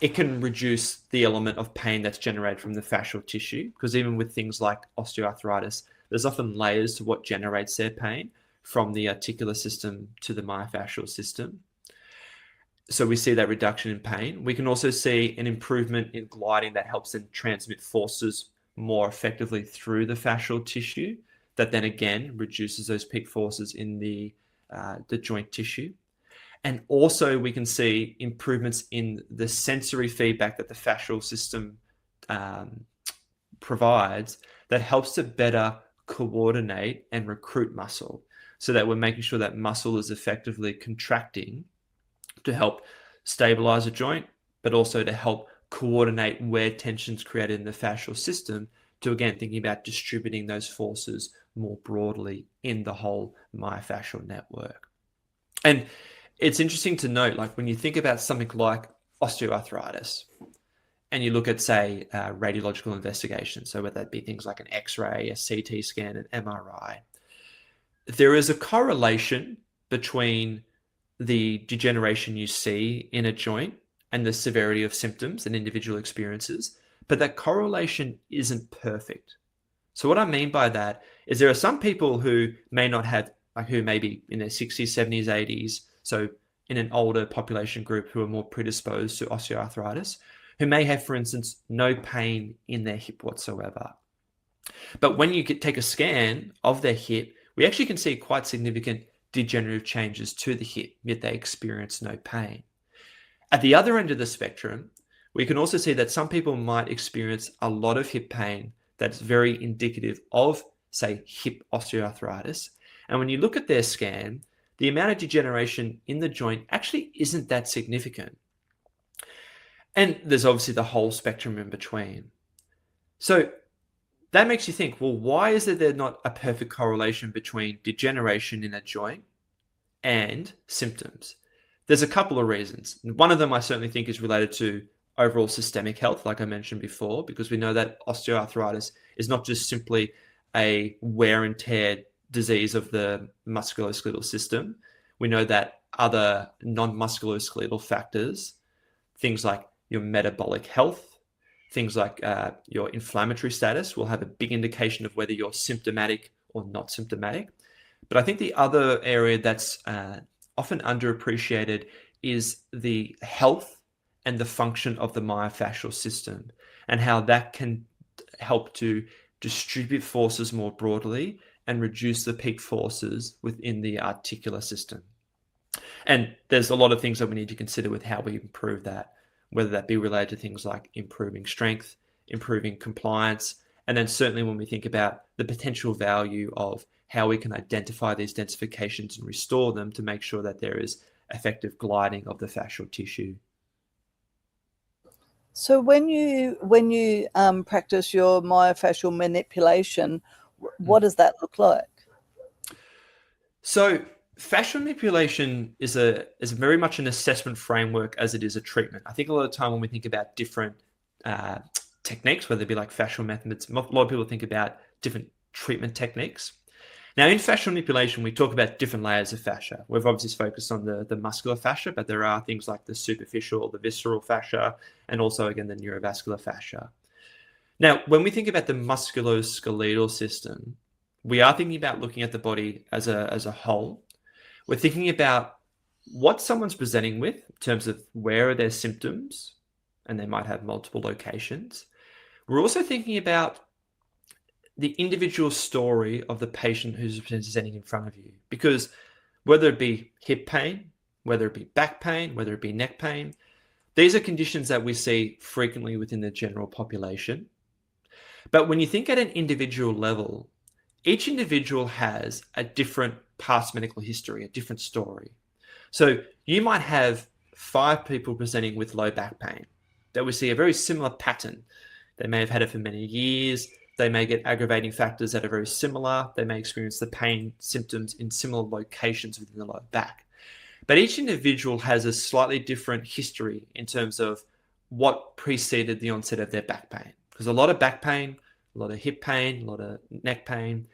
it can reduce the element of pain that's generated from the fascial tissue, because even with things like osteoarthritis, there's often layers to what generates their pain, from the articular system to the myofascial system. So we see that reduction in pain. We can also see an improvement in gliding that helps them transmit forces more effectively through the fascial tissue, that then again reduces those peak forces in the joint tissue. And also we can see improvements in the sensory feedback that the fascial system provides, that helps to better coordinate and recruit muscle, so that we're making sure that muscle is effectively contracting to help stabilize a joint, but also to help coordinate where tension's created in the fascial system, to again thinking about distributing those forces more broadly in the whole myofascial network. And it's interesting to note, like when you think about something like osteoarthritis, and you look at, say, radiological investigation, so whether that be things like an X-ray, a CT scan, an MRI, there is a correlation between the degeneration you see in a joint and the severity of symptoms and individual experiences, but that correlation isn't perfect. So what I mean by that is there are some people who may not have, like who may be in their 60s, 70s, 80s, so in an older population group who are more predisposed to osteoarthritis, who may have, for instance, no pain in their hip whatsoever. But when you take a scan of their hip, we actually can see quite significant degenerative changes to the hip, yet they experience no pain. At the other end of the spectrum, we can also see that some people might experience a lot of hip pain that's very indicative of, say, hip osteoarthritis. And when you look at their scan, the amount of degeneration in the joint actually isn't that significant. And there's obviously the whole spectrum in between. So that makes you think, well, why is there not a perfect correlation between degeneration in a joint and symptoms? There's a couple of reasons. One of them I certainly think is related to overall systemic health, like I mentioned before, because we know that osteoarthritis is not just simply a wear and tear disease of the musculoskeletal system. We know that other non-musculoskeletal factors, things like your metabolic health, things like your inflammatory status, will have a big indication of whether you're symptomatic or not symptomatic. But I think the other area that's often underappreciated is the health and the function of the myofascial system, and how that can help to distribute forces more broadly and reduce the peak forces within the articular system. And there's a lot of things that we need to consider with how we improve that, whether that be related to things like improving strength, improving compliance, and then certainly when we think about the potential value of how we can identify these densifications and restore them to make sure that there is effective gliding of the fascial tissue. So when you practice your myofascial manipulation, what does that look like? So fascial manipulation is very much an assessment framework as it is a treatment. I think a lot of the time when we think about different techniques, whether it be like fascial methods, a lot of people think about different treatment techniques. Now, in fascial manipulation, we talk about different layers of fascia. We've obviously focused on the muscular fascia, but there are things like the superficial, the visceral fascia, and also, again, the neurovascular fascia. Now, when we think about the musculoskeletal system, we are thinking about looking at the body as a whole. We're thinking about what someone's presenting with in terms of where are their symptoms, and they might have multiple locations. We're also thinking about the individual story of the patient who's presenting in front of you, because whether it be hip pain, whether it be back pain, whether it be neck pain, these are conditions that we see frequently within the general population. But when you think at an individual level, each individual has a different past medical history, a different story. So you might have 5 people presenting with low back pain that we see a very similar pattern. They may have had it for many years. They may get aggravating factors that are very similar. They may experience the pain symptoms in similar locations within the lower back. But each individual has a slightly different history in terms of what preceded the onset of their back pain. Because a lot of back pain, a lot of hip pain, a lot of neck pain,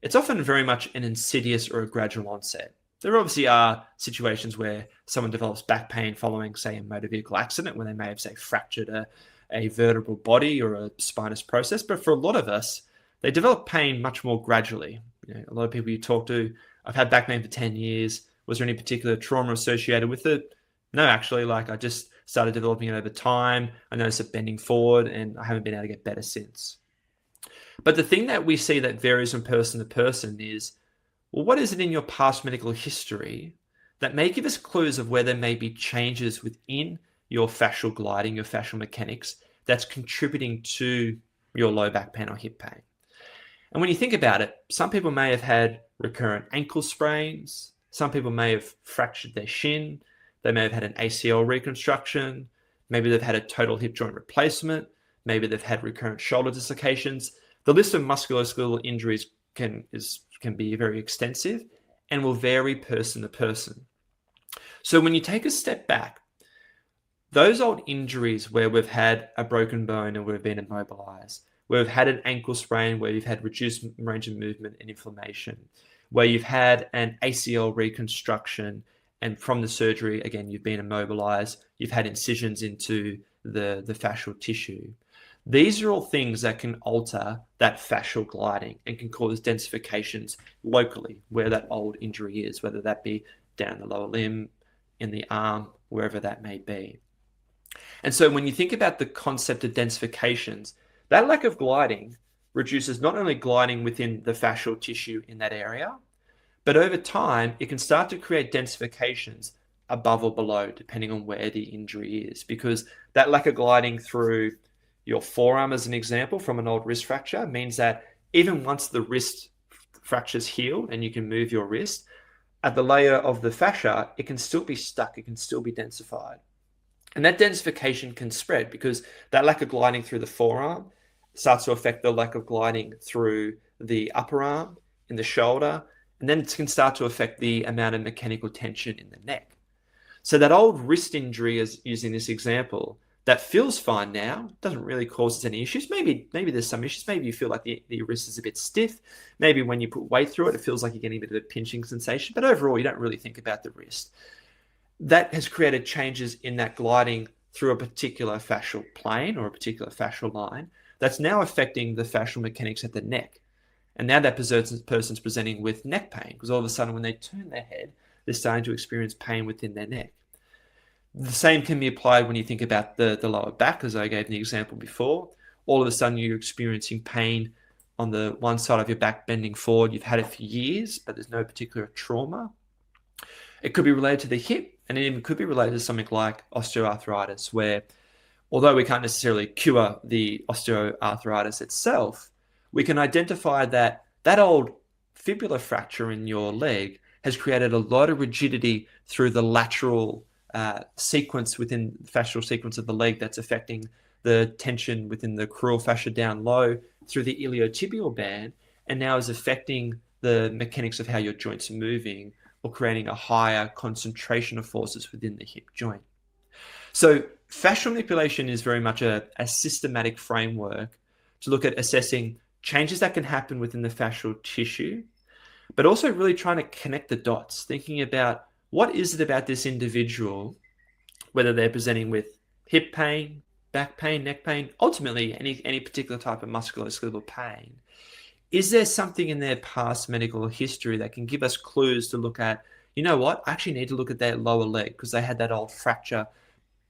it's often very much an insidious or a gradual onset. There obviously are situations where someone develops back pain following, say, a motor vehicle accident, where they may have, say, fractured a vertebral body or a spinous process. But for a lot of us, they develop pain much more gradually. A lot of people you talk to, I've had back pain for 10 years. Was there any particular trauma associated with it? No, actually, I just started developing it over time. I noticed it bending forward and I haven't been able to get better since. But the thing that we see that varies from person to person is, well, what is it in your past medical history that may give us clues of where there may be changes within your fascial gliding, your fascial mechanics, that's contributing to your low back pain or hip pain? And when you think about it, some people may have had recurrent ankle sprains. Some people may have fractured their shin. They may have had an ACL reconstruction. Maybe they've had a total hip joint replacement. Maybe they've had recurrent shoulder dislocations. The list of musculoskeletal injuries can be very extensive and will vary person to person. So when you take a step back, those old injuries where we've had a broken bone and we've been immobilized, where we've had an ankle sprain, where you've had reduced range of movement and inflammation, where you've had an ACL reconstruction and from the surgery, again, you've been immobilized, you've had incisions into the fascial tissue. These are all things that can alter that fascial gliding and can cause densifications locally where that old injury is, whether that be down the lower limb, in the arm, wherever that may be. And so when you think about the concept of densifications, that lack of gliding reduces not only gliding within the fascial tissue in that area, but over time, it can start to create densifications above or below, depending on where the injury is, because that lack of gliding through your forearm, as an example, from an old wrist fracture, means that even once the wrist fracture's healed and you can move your wrist, at the layer of the fascia, it can still be stuck, it can still be densified. And that densification can spread because that lack of gliding through the forearm starts to affect the lack of gliding through the upper arm, in the shoulder, and then it can start to affect the amount of mechanical tension in the neck. So that old wrist injury, as using this example, that feels fine now, doesn't really cause us any issues. Maybe there's some issues. Maybe you feel like the wrist is a bit stiff. Maybe when you put weight through it, it feels like you're getting a bit of a pinching sensation. But overall, you don't really think about the wrist. That has created changes in that gliding through a particular fascial plane or a particular fascial line that's now affecting the fascial mechanics at the neck. And now that person's presenting with neck pain because all of a sudden when they turn their head, they're starting to experience pain within their neck. The same can be applied when you think about the lower back, as I gave the example before. All of a sudden you're experiencing pain on the one side of your back bending forward. You've had it for years, but there's no particular trauma. It could be related to the hip, and it even could be related to something like osteoarthritis, where although we can't necessarily cure the osteoarthritis itself, we can identify that old fibular fracture in your leg has created a lot of rigidity through the lateral sequence within the fascial sequence of the leg that's affecting the tension within the crural fascia down low through the iliotibial band, and now is affecting the mechanics of how your joints are moving or creating a higher concentration of forces within the hip joint. So fascial manipulation is very much a systematic framework to look at assessing changes that can happen within the fascial tissue, but also really trying to connect the dots, thinking about what is it about this individual, whether they're presenting with hip pain, back pain, neck pain, ultimately any particular type of musculoskeletal pain. Is there something in their past medical history that can give us clues to look at, you know what, I actually need to look at their lower leg because they had that old fracture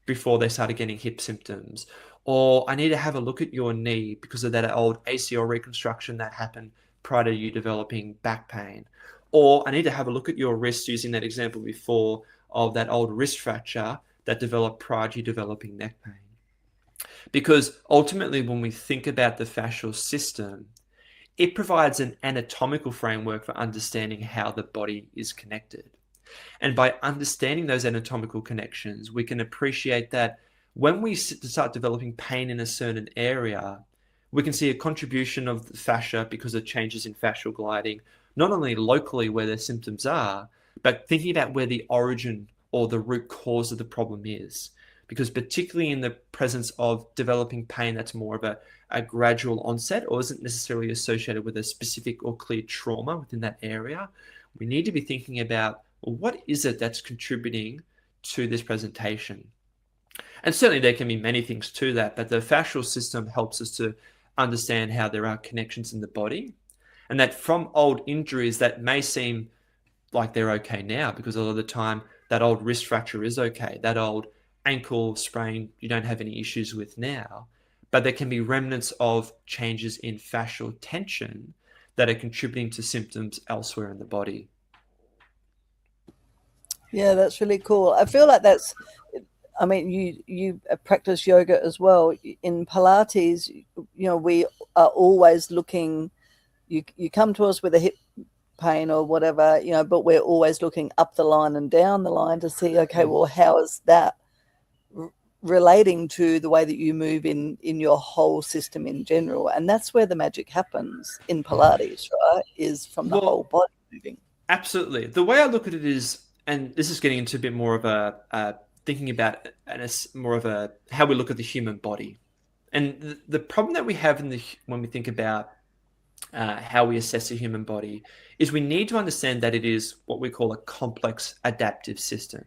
before they started getting hip symptoms. Or I need to have a look at your knee because of that old ACL reconstruction that happened prior to you developing back pain. Or I need to have a look at your wrist, using that example before of that old wrist fracture that developed prior to you developing neck pain. Because ultimately, when we think about the fascial system, it provides an anatomical framework for understanding how the body is connected. And by understanding those anatomical connections, we can appreciate that when we start developing pain in a certain area, we can see a contribution of the fascia because of changes in fascial gliding, not only locally where the symptoms are, but thinking about where the origin or the root cause of the problem is. Because particularly in the presence of developing pain that's more of a gradual onset or isn't necessarily associated with a specific or clear trauma within that area, we need to be thinking about, well, what is it that's contributing to this presentation? And certainly there can be many things to that, but the fascial system helps us to understand how there are connections in the body, and that from old injuries that may seem like they're okay now, because a lot of the time that old wrist fracture is okay, that old ankle sprain you don't have any issues with now, but there can be remnants of changes in fascial tension that are contributing to symptoms elsewhere in the body. Yeah, that's really cool. I feel like that's, I mean, you practice yoga as well. In Pilates, you know, we are always looking, you come to us with a hip pain or whatever, you know, but we're always looking up the line and down the line to see, okay, well, how is that relating to the way that you move in your whole system in general? And that's where the magic happens in Pilates, right? Is from the whole body moving. Absolutely. The way I look at it is, and this is getting into a bit more of a thinking about more of a how we look at the human body. And the problem that we have when we think about how we assess the human body is we need to understand that it is what we call a complex adaptive system.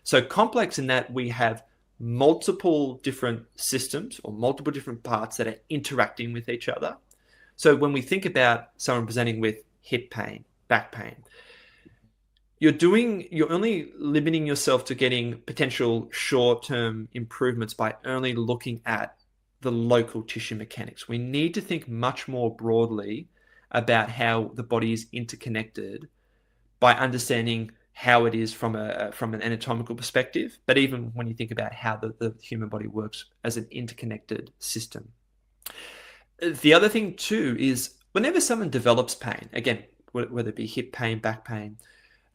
So complex in that we have multiple different systems or multiple different parts that are interacting with each other. So when we think about someone presenting with hip pain, back pain, you're only limiting yourself to getting potential short-term improvements by only looking at the local tissue mechanics. We need to think much more broadly about how the body is interconnected by understanding how it is from an anatomical perspective, but even when you think about how the human body works as an interconnected system. The other thing too is whenever someone develops pain, again, whether it be hip pain, back pain,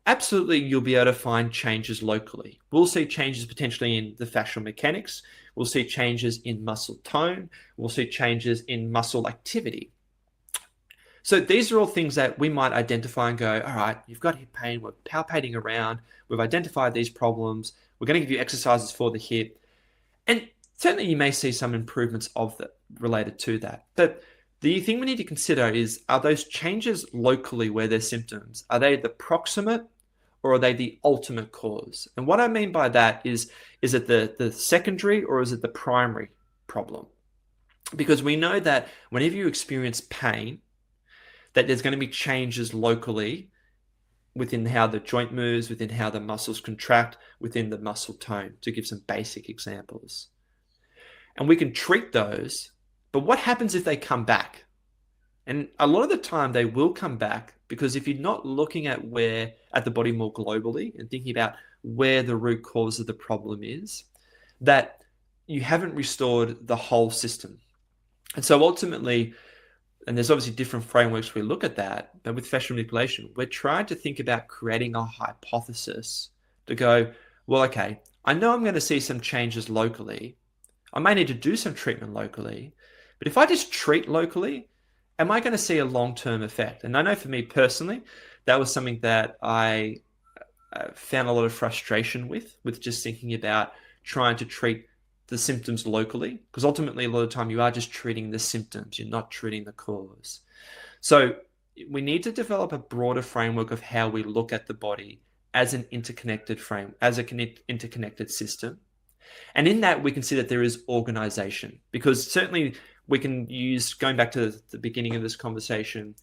absolutely you'll be able to find changes locally. We'll see changes potentially in the fascial mechanics. We'll see changes in muscle tone. We'll see changes in muscle activity. So these are all things that we might identify and go, all right, you've got hip pain, we're palpating around, we've identified these problems, we're going to give you exercises for the hip. And certainly you may see some improvements of that related to that. But the thing we need to consider is, are those changes locally where there's symptoms, are they the proximate or are they the ultimate cause? And what I mean by that is it the secondary or is it the primary problem? Because we know that whenever you experience pain, that there's going to be changes locally within how the joint moves, within how the muscles contract, within the muscle tone, to give some basic examples. And we can treat those, but what happens if they come back? And a lot of the time they will come back because if you're not looking at the body more globally and thinking about where the root cause of the problem is, that you haven't restored the whole system. And so ultimately, and there's obviously different frameworks we look at that, but with fascial manipulation, we're trying to think about creating a hypothesis to go, well, okay, I know I'm going to see some changes locally. I may need to do some treatment locally, but if I just treat locally, am I going to see a long-term effect? And I know for me personally, that was something that I found a lot of frustration with just thinking about trying to treat the symptoms locally, because ultimately a lot of the time you are just treating the symptoms, you're not treating the cause. So we need to develop a broader framework of how we look at the body as an interconnected interconnected system. And in that we can see that there is organization, because certainly we can use, going back to the beginning of this conversation,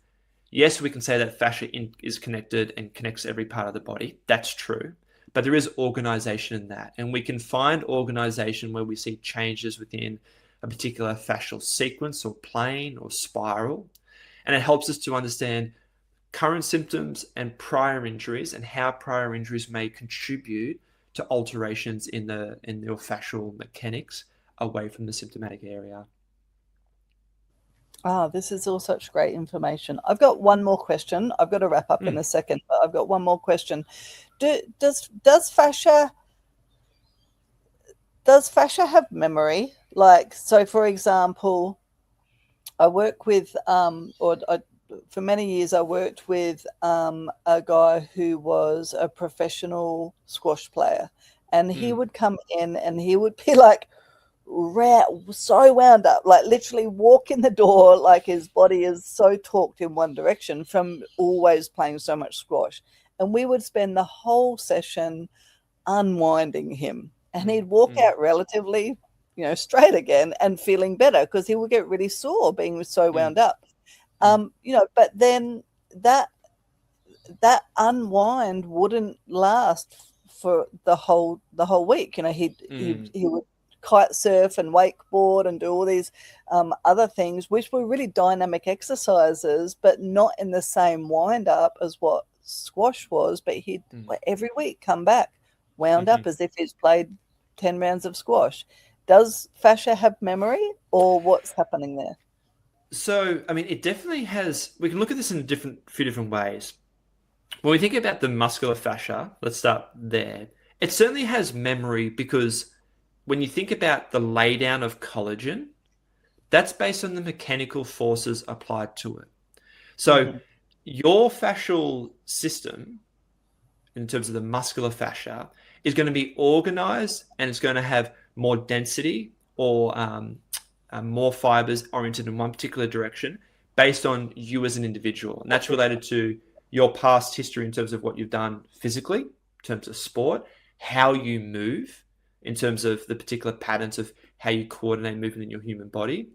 yes, we can say that fascia is connected and connects every part of the body. That's true. But there is organization in that. And we can find organization where we see changes within a particular fascial sequence or plane or spiral. And it helps us to understand current symptoms and prior injuries and how prior injuries may contribute to alterations in your fascial mechanics away from the symptomatic area. This is all such great information. I've got one more question. I've got to wrap up in a second, but I've got one more question. Does fascia have memory? Like, so for example, I work with, for many years, I worked with a guy who was a professional squash player, and he would come in and he would be like, so wound up, like literally walk in the door like his body is so torqued in one direction from always playing so much squash. And we would spend the whole session unwinding him, and he'd walk out relatively, straight again and feeling better, because he would get really sore being so wound up. But then that unwind wouldn't last for the whole week. He would kite surf and wakeboard and do all these other things, which were really dynamic exercises, but not in the same wind up as what squash was. But he'd every week come back wound up as if he's played 10 rounds of squash. Does fascia have memory, or what's happening there? So, I mean, it definitely has. We can look at this in a few different ways. When we think about the muscular fascia, let's start there. It certainly has memory, because when you think about the laydown of collagen, that's based on the mechanical forces applied to it. So your fascial system, in terms of the muscular fascia, is going to be organized, and it's going to have more density or more fibers oriented in one particular direction based on you as an individual. And that's related to your past history in terms of what you've done physically, in terms of sport, how you move, in terms of the particular patterns of how you coordinate movement in your human body.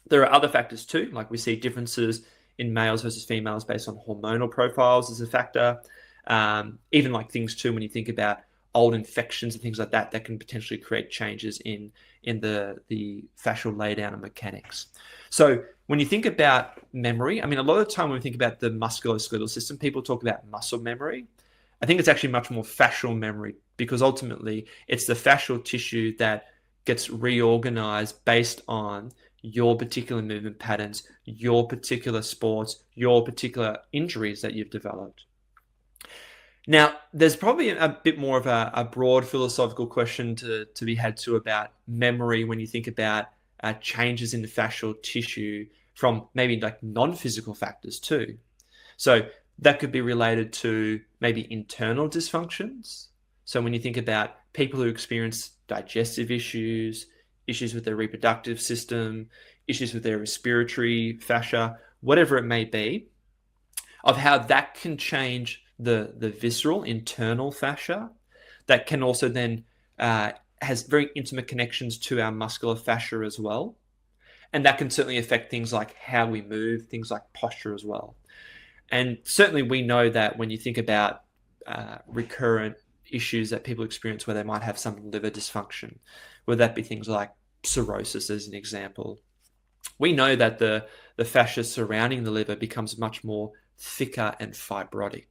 There are other factors too, like we see differences in males versus females based on hormonal profiles as a factor. Even like things too, when you think about old infections and things like that, that can potentially create changes in the fascial laydown and mechanics. So when you think about memory, I mean, a lot of the time when we think about the musculoskeletal system, people talk about muscle memory. I think it's actually much more fascial memory, because ultimately it's the fascial tissue that gets reorganized based on your particular movement patterns, your particular sports, your particular injuries that you've developed. Now, there's probably a bit more of a broad philosophical question to be had too about memory when you think about changes in the fascial tissue from maybe like non-physical factors too. So that could be related to maybe internal dysfunctions. So when you think about people who experience digestive issues, issues with their reproductive system, issues with their respiratory fascia, whatever it may be, of how that can change the visceral internal fascia, that can also then has very intimate connections to our muscular fascia as well. And that can certainly affect things like how we move, things like posture as well. And certainly we know that when you think about recurrent issues that people experience where they might have some liver dysfunction, whether that be things like cirrhosis as an example, we know that the fascia surrounding the liver becomes much more thicker and fibrotic.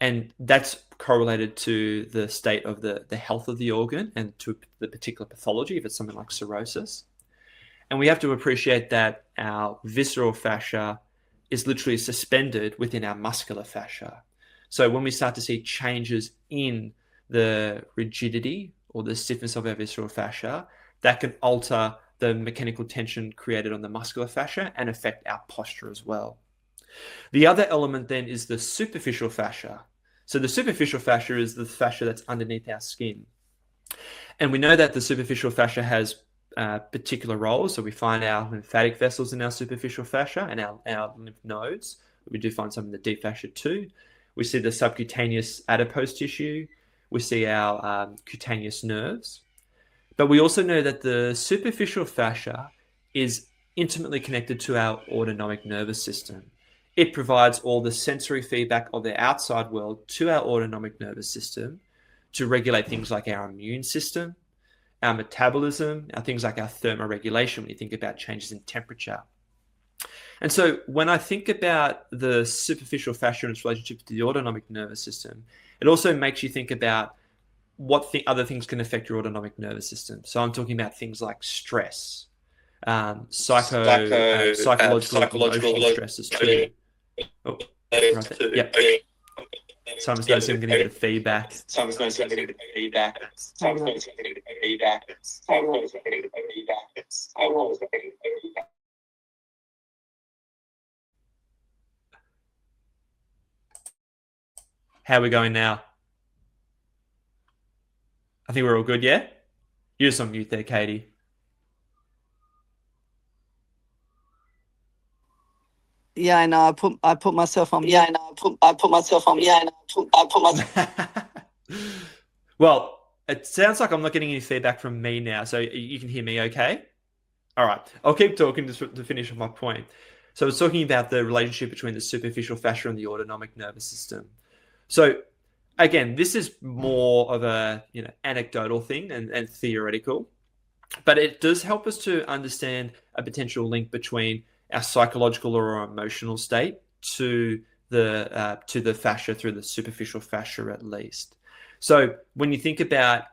And that's correlated to the state of the health of the organ and to the particular pathology, if it's something like cirrhosis. And we have to appreciate that our visceral fascia is literally suspended within our muscular fascia. So when we start to see changes in the rigidity or the stiffness of our visceral fascia, that can alter the mechanical tension created on the muscular fascia and affect our posture as well. The other element then is the superficial fascia. So the superficial fascia is the fascia that's underneath our skin. And we know that the superficial fascia has particular roles. So we find our lymphatic vessels in our superficial fascia and our lymph nodes. We do find some in the deep fascia too. We see the subcutaneous adipose tissue. We see our cutaneous nerves. But we also know that the superficial fascia is intimately connected to our autonomic nervous system. It provides all the sensory feedback of the outside world to our autonomic nervous system to regulate things like our immune system, our metabolism, things like our thermoregulation when you think about changes in temperature. And so when I think about the superficial fascia and its relationship to the autonomic nervous system, it also makes you think about what other things can affect your autonomic nervous system. So I'm talking about things like stress, psychological emotional stresses too. Oh, right there. Yep. So I'm just noticing I'm getting a bit of feedback. How are we going now? I think we're all good, yeah? You're just on mute there, Katie. Yeah, I know. I put myself on. Yeah, I know. I put myself on. Yeah, I know. I put myself. Well, it sounds like I'm not getting any feedback from me now, so you can hear me okay? All right. I'll keep talking to finish my point. So I was talking about the relationship between the superficial fascia and the autonomic nervous system. So again, this is more of a anecdotal thing and theoretical, but it does help us to understand a potential link between our psychological or our emotional state to the fascia through the superficial fascia at least. So when you think about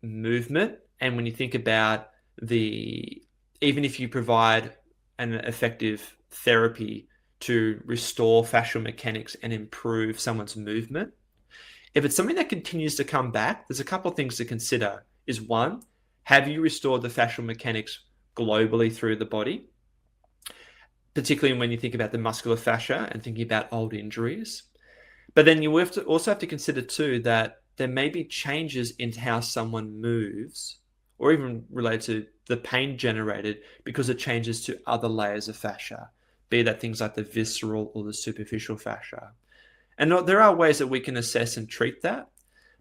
movement, and when you think about even if you provide an effective therapy to restore fascial mechanics and improve someone's movement, if it's something that continues to come back, there's a couple of things to consider. Is one, have you restored the fascial mechanics globally through the body? Particularly when you think about the muscular fascia and thinking about old injuries. But then you also have to consider too that there may be changes in how someone moves, or even related to the pain generated because it changes to other layers of fascia, be that things like the visceral or the superficial fascia. And there are ways that we can assess and treat that.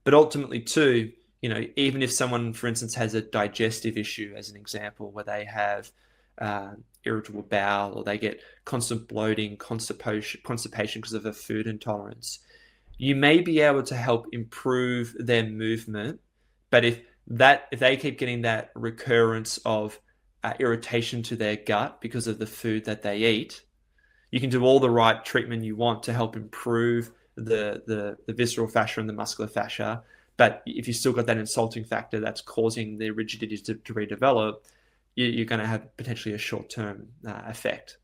But ultimately too, even if someone, for instance, has a digestive issue, as an example, where they have irritable bowel, or they get constant bloating, constipation because of a food intolerance, you may be able to help improve their movement. But if they keep getting that recurrence of irritation to their gut because of the food that they eat, you can do all the right treatment you want to help improve the visceral fascia and the muscular fascia. But if you've still got that insulting factor that's causing the rigidity to redevelop, you're going to have potentially a short-term effect.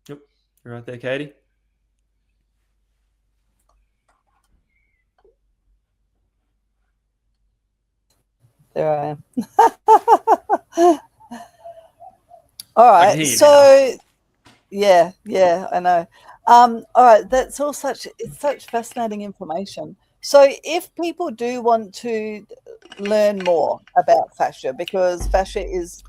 Yep, you're right there, Katie. There I am. All right. So, yeah, I know. All right. That's all such fascinating information. So if people do want to learn more about fascia, because fascia is,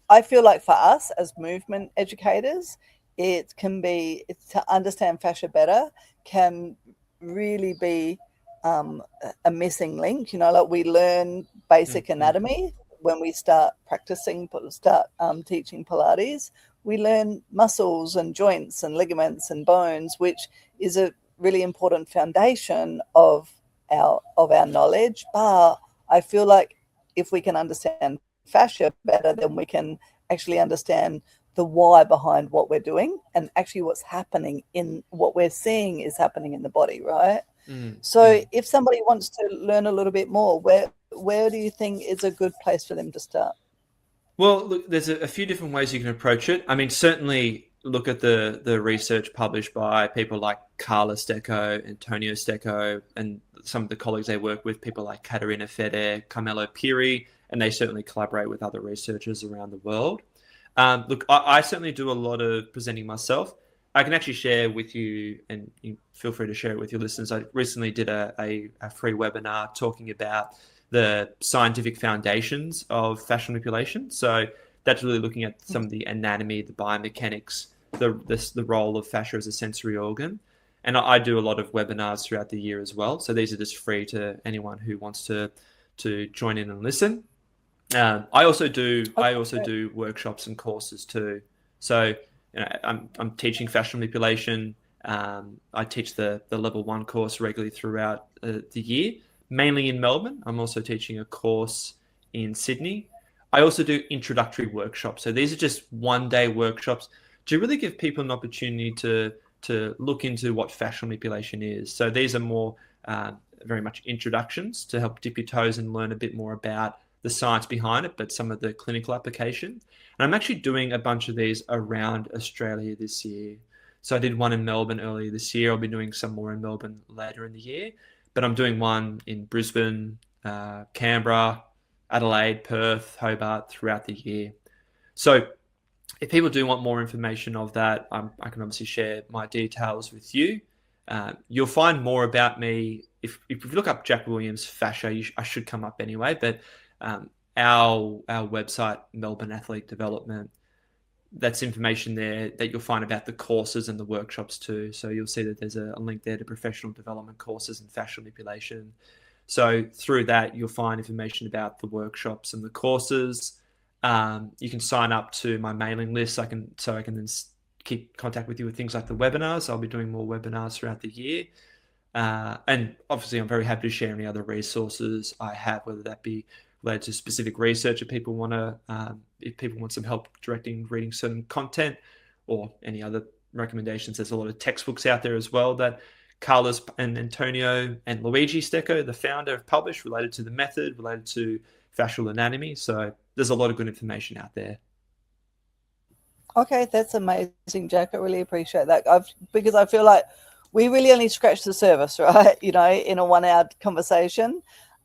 I feel like for us as movement educators, it can be, to understand fascia better can really be a missing link. Like we learn basic anatomy when we start teaching Pilates. We learn muscles and joints and ligaments and bones, which is a really important foundation of our knowledge. But I feel like if we can understand fascia better, then we can actually understand the why behind what we're doing, and actually what's happening in what we're seeing is happening in the body, right? So if somebody wants to learn a little bit more, where do you think is a good place for them to start? Well, look, there's a few different ways you can approach it. I mean, certainly look at the research published by people like Carla Stecco, Antonio Stecco, and some of the colleagues they work with, people like Caterina Fede, Carmelo Piri, and they certainly collaborate with other researchers around the world. Look, I certainly do a lot of presenting myself. I can actually share with you, and you feel free to share it with your listeners. I recently did a free webinar talking about the scientific foundations of fascial manipulation. So that's really looking at some of the anatomy, the biomechanics, the role of fascia as a sensory organ. And I do a lot of webinars throughout the year as well. So these are just free to anyone who wants to join in and listen. I also do workshops and courses too. So I'm teaching fascial manipulation. I teach the level 1 course regularly throughout the year, mainly in Melbourne. I'm also teaching a course in Sydney. I also do introductory workshops. So these are just one-day workshops to really give people an opportunity to look into what fascial manipulation is. So these are more very much introductions to help dip your toes and learn a bit more about the science behind it, but some of the clinical application. And I'm actually doing a bunch of these around Australia this year. So I did one in Melbourne earlier this year. I'll be doing some more in Melbourne later in the year, but I'm doing one in Brisbane, Canberra, Adelaide, Perth, Hobart throughout the year. So if people do want more information of that, I can obviously share my details with you. You'll find more about me if you look up Jack Williams Fascia. I should come up anyway, but our website, Melbourne Athlete Development, that's information there that you'll find about the courses and the workshops too. So you'll see that there's a link there to professional development courses and fascial manipulation. So through that, you'll find information about the workshops and the courses. You can sign up to my mailing list. I can then keep contact with you with things like the webinars. I'll be doing more webinars throughout the year. And obviously, I'm very happy to share any other resources I have, whether that be related to specific research if people want some help directing reading certain content, or any other recommendations. There's a lot of textbooks out there as well that Carlos and Antonio and Luigi Stecco, the founder, have published related to the method, related to fascial anatomy. So there's a lot of good information out there. Okay, that's amazing, Jack. I really appreciate that. Because I feel like we really only scratch the surface, right? In a 1 hour conversation.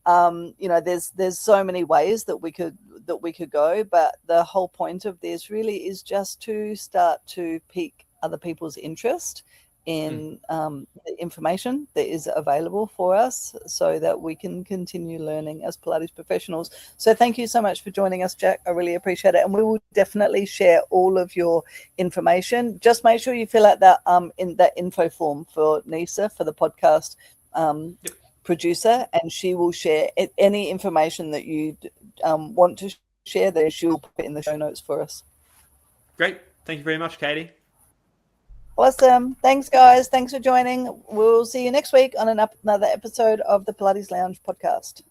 There's so many ways that we could go, but the whole point of this really is just to start to pique other people's interest in the information that is available for us, so that we can continue learning as Pilates professionals. So thank you so much for joining us, Jack. I really appreciate it, and we will definitely share all of your information. Just make sure you fill out that in that info form for Nisa for the podcast. Yep. producer, and she will share any information that you want to share. There, she'll put it in the show notes for us. Great. Thank you very much, Katie. Awesome. Thanks, guys. Thanks for joining. We'll see you next week on another episode of the Pilates Lounge podcast.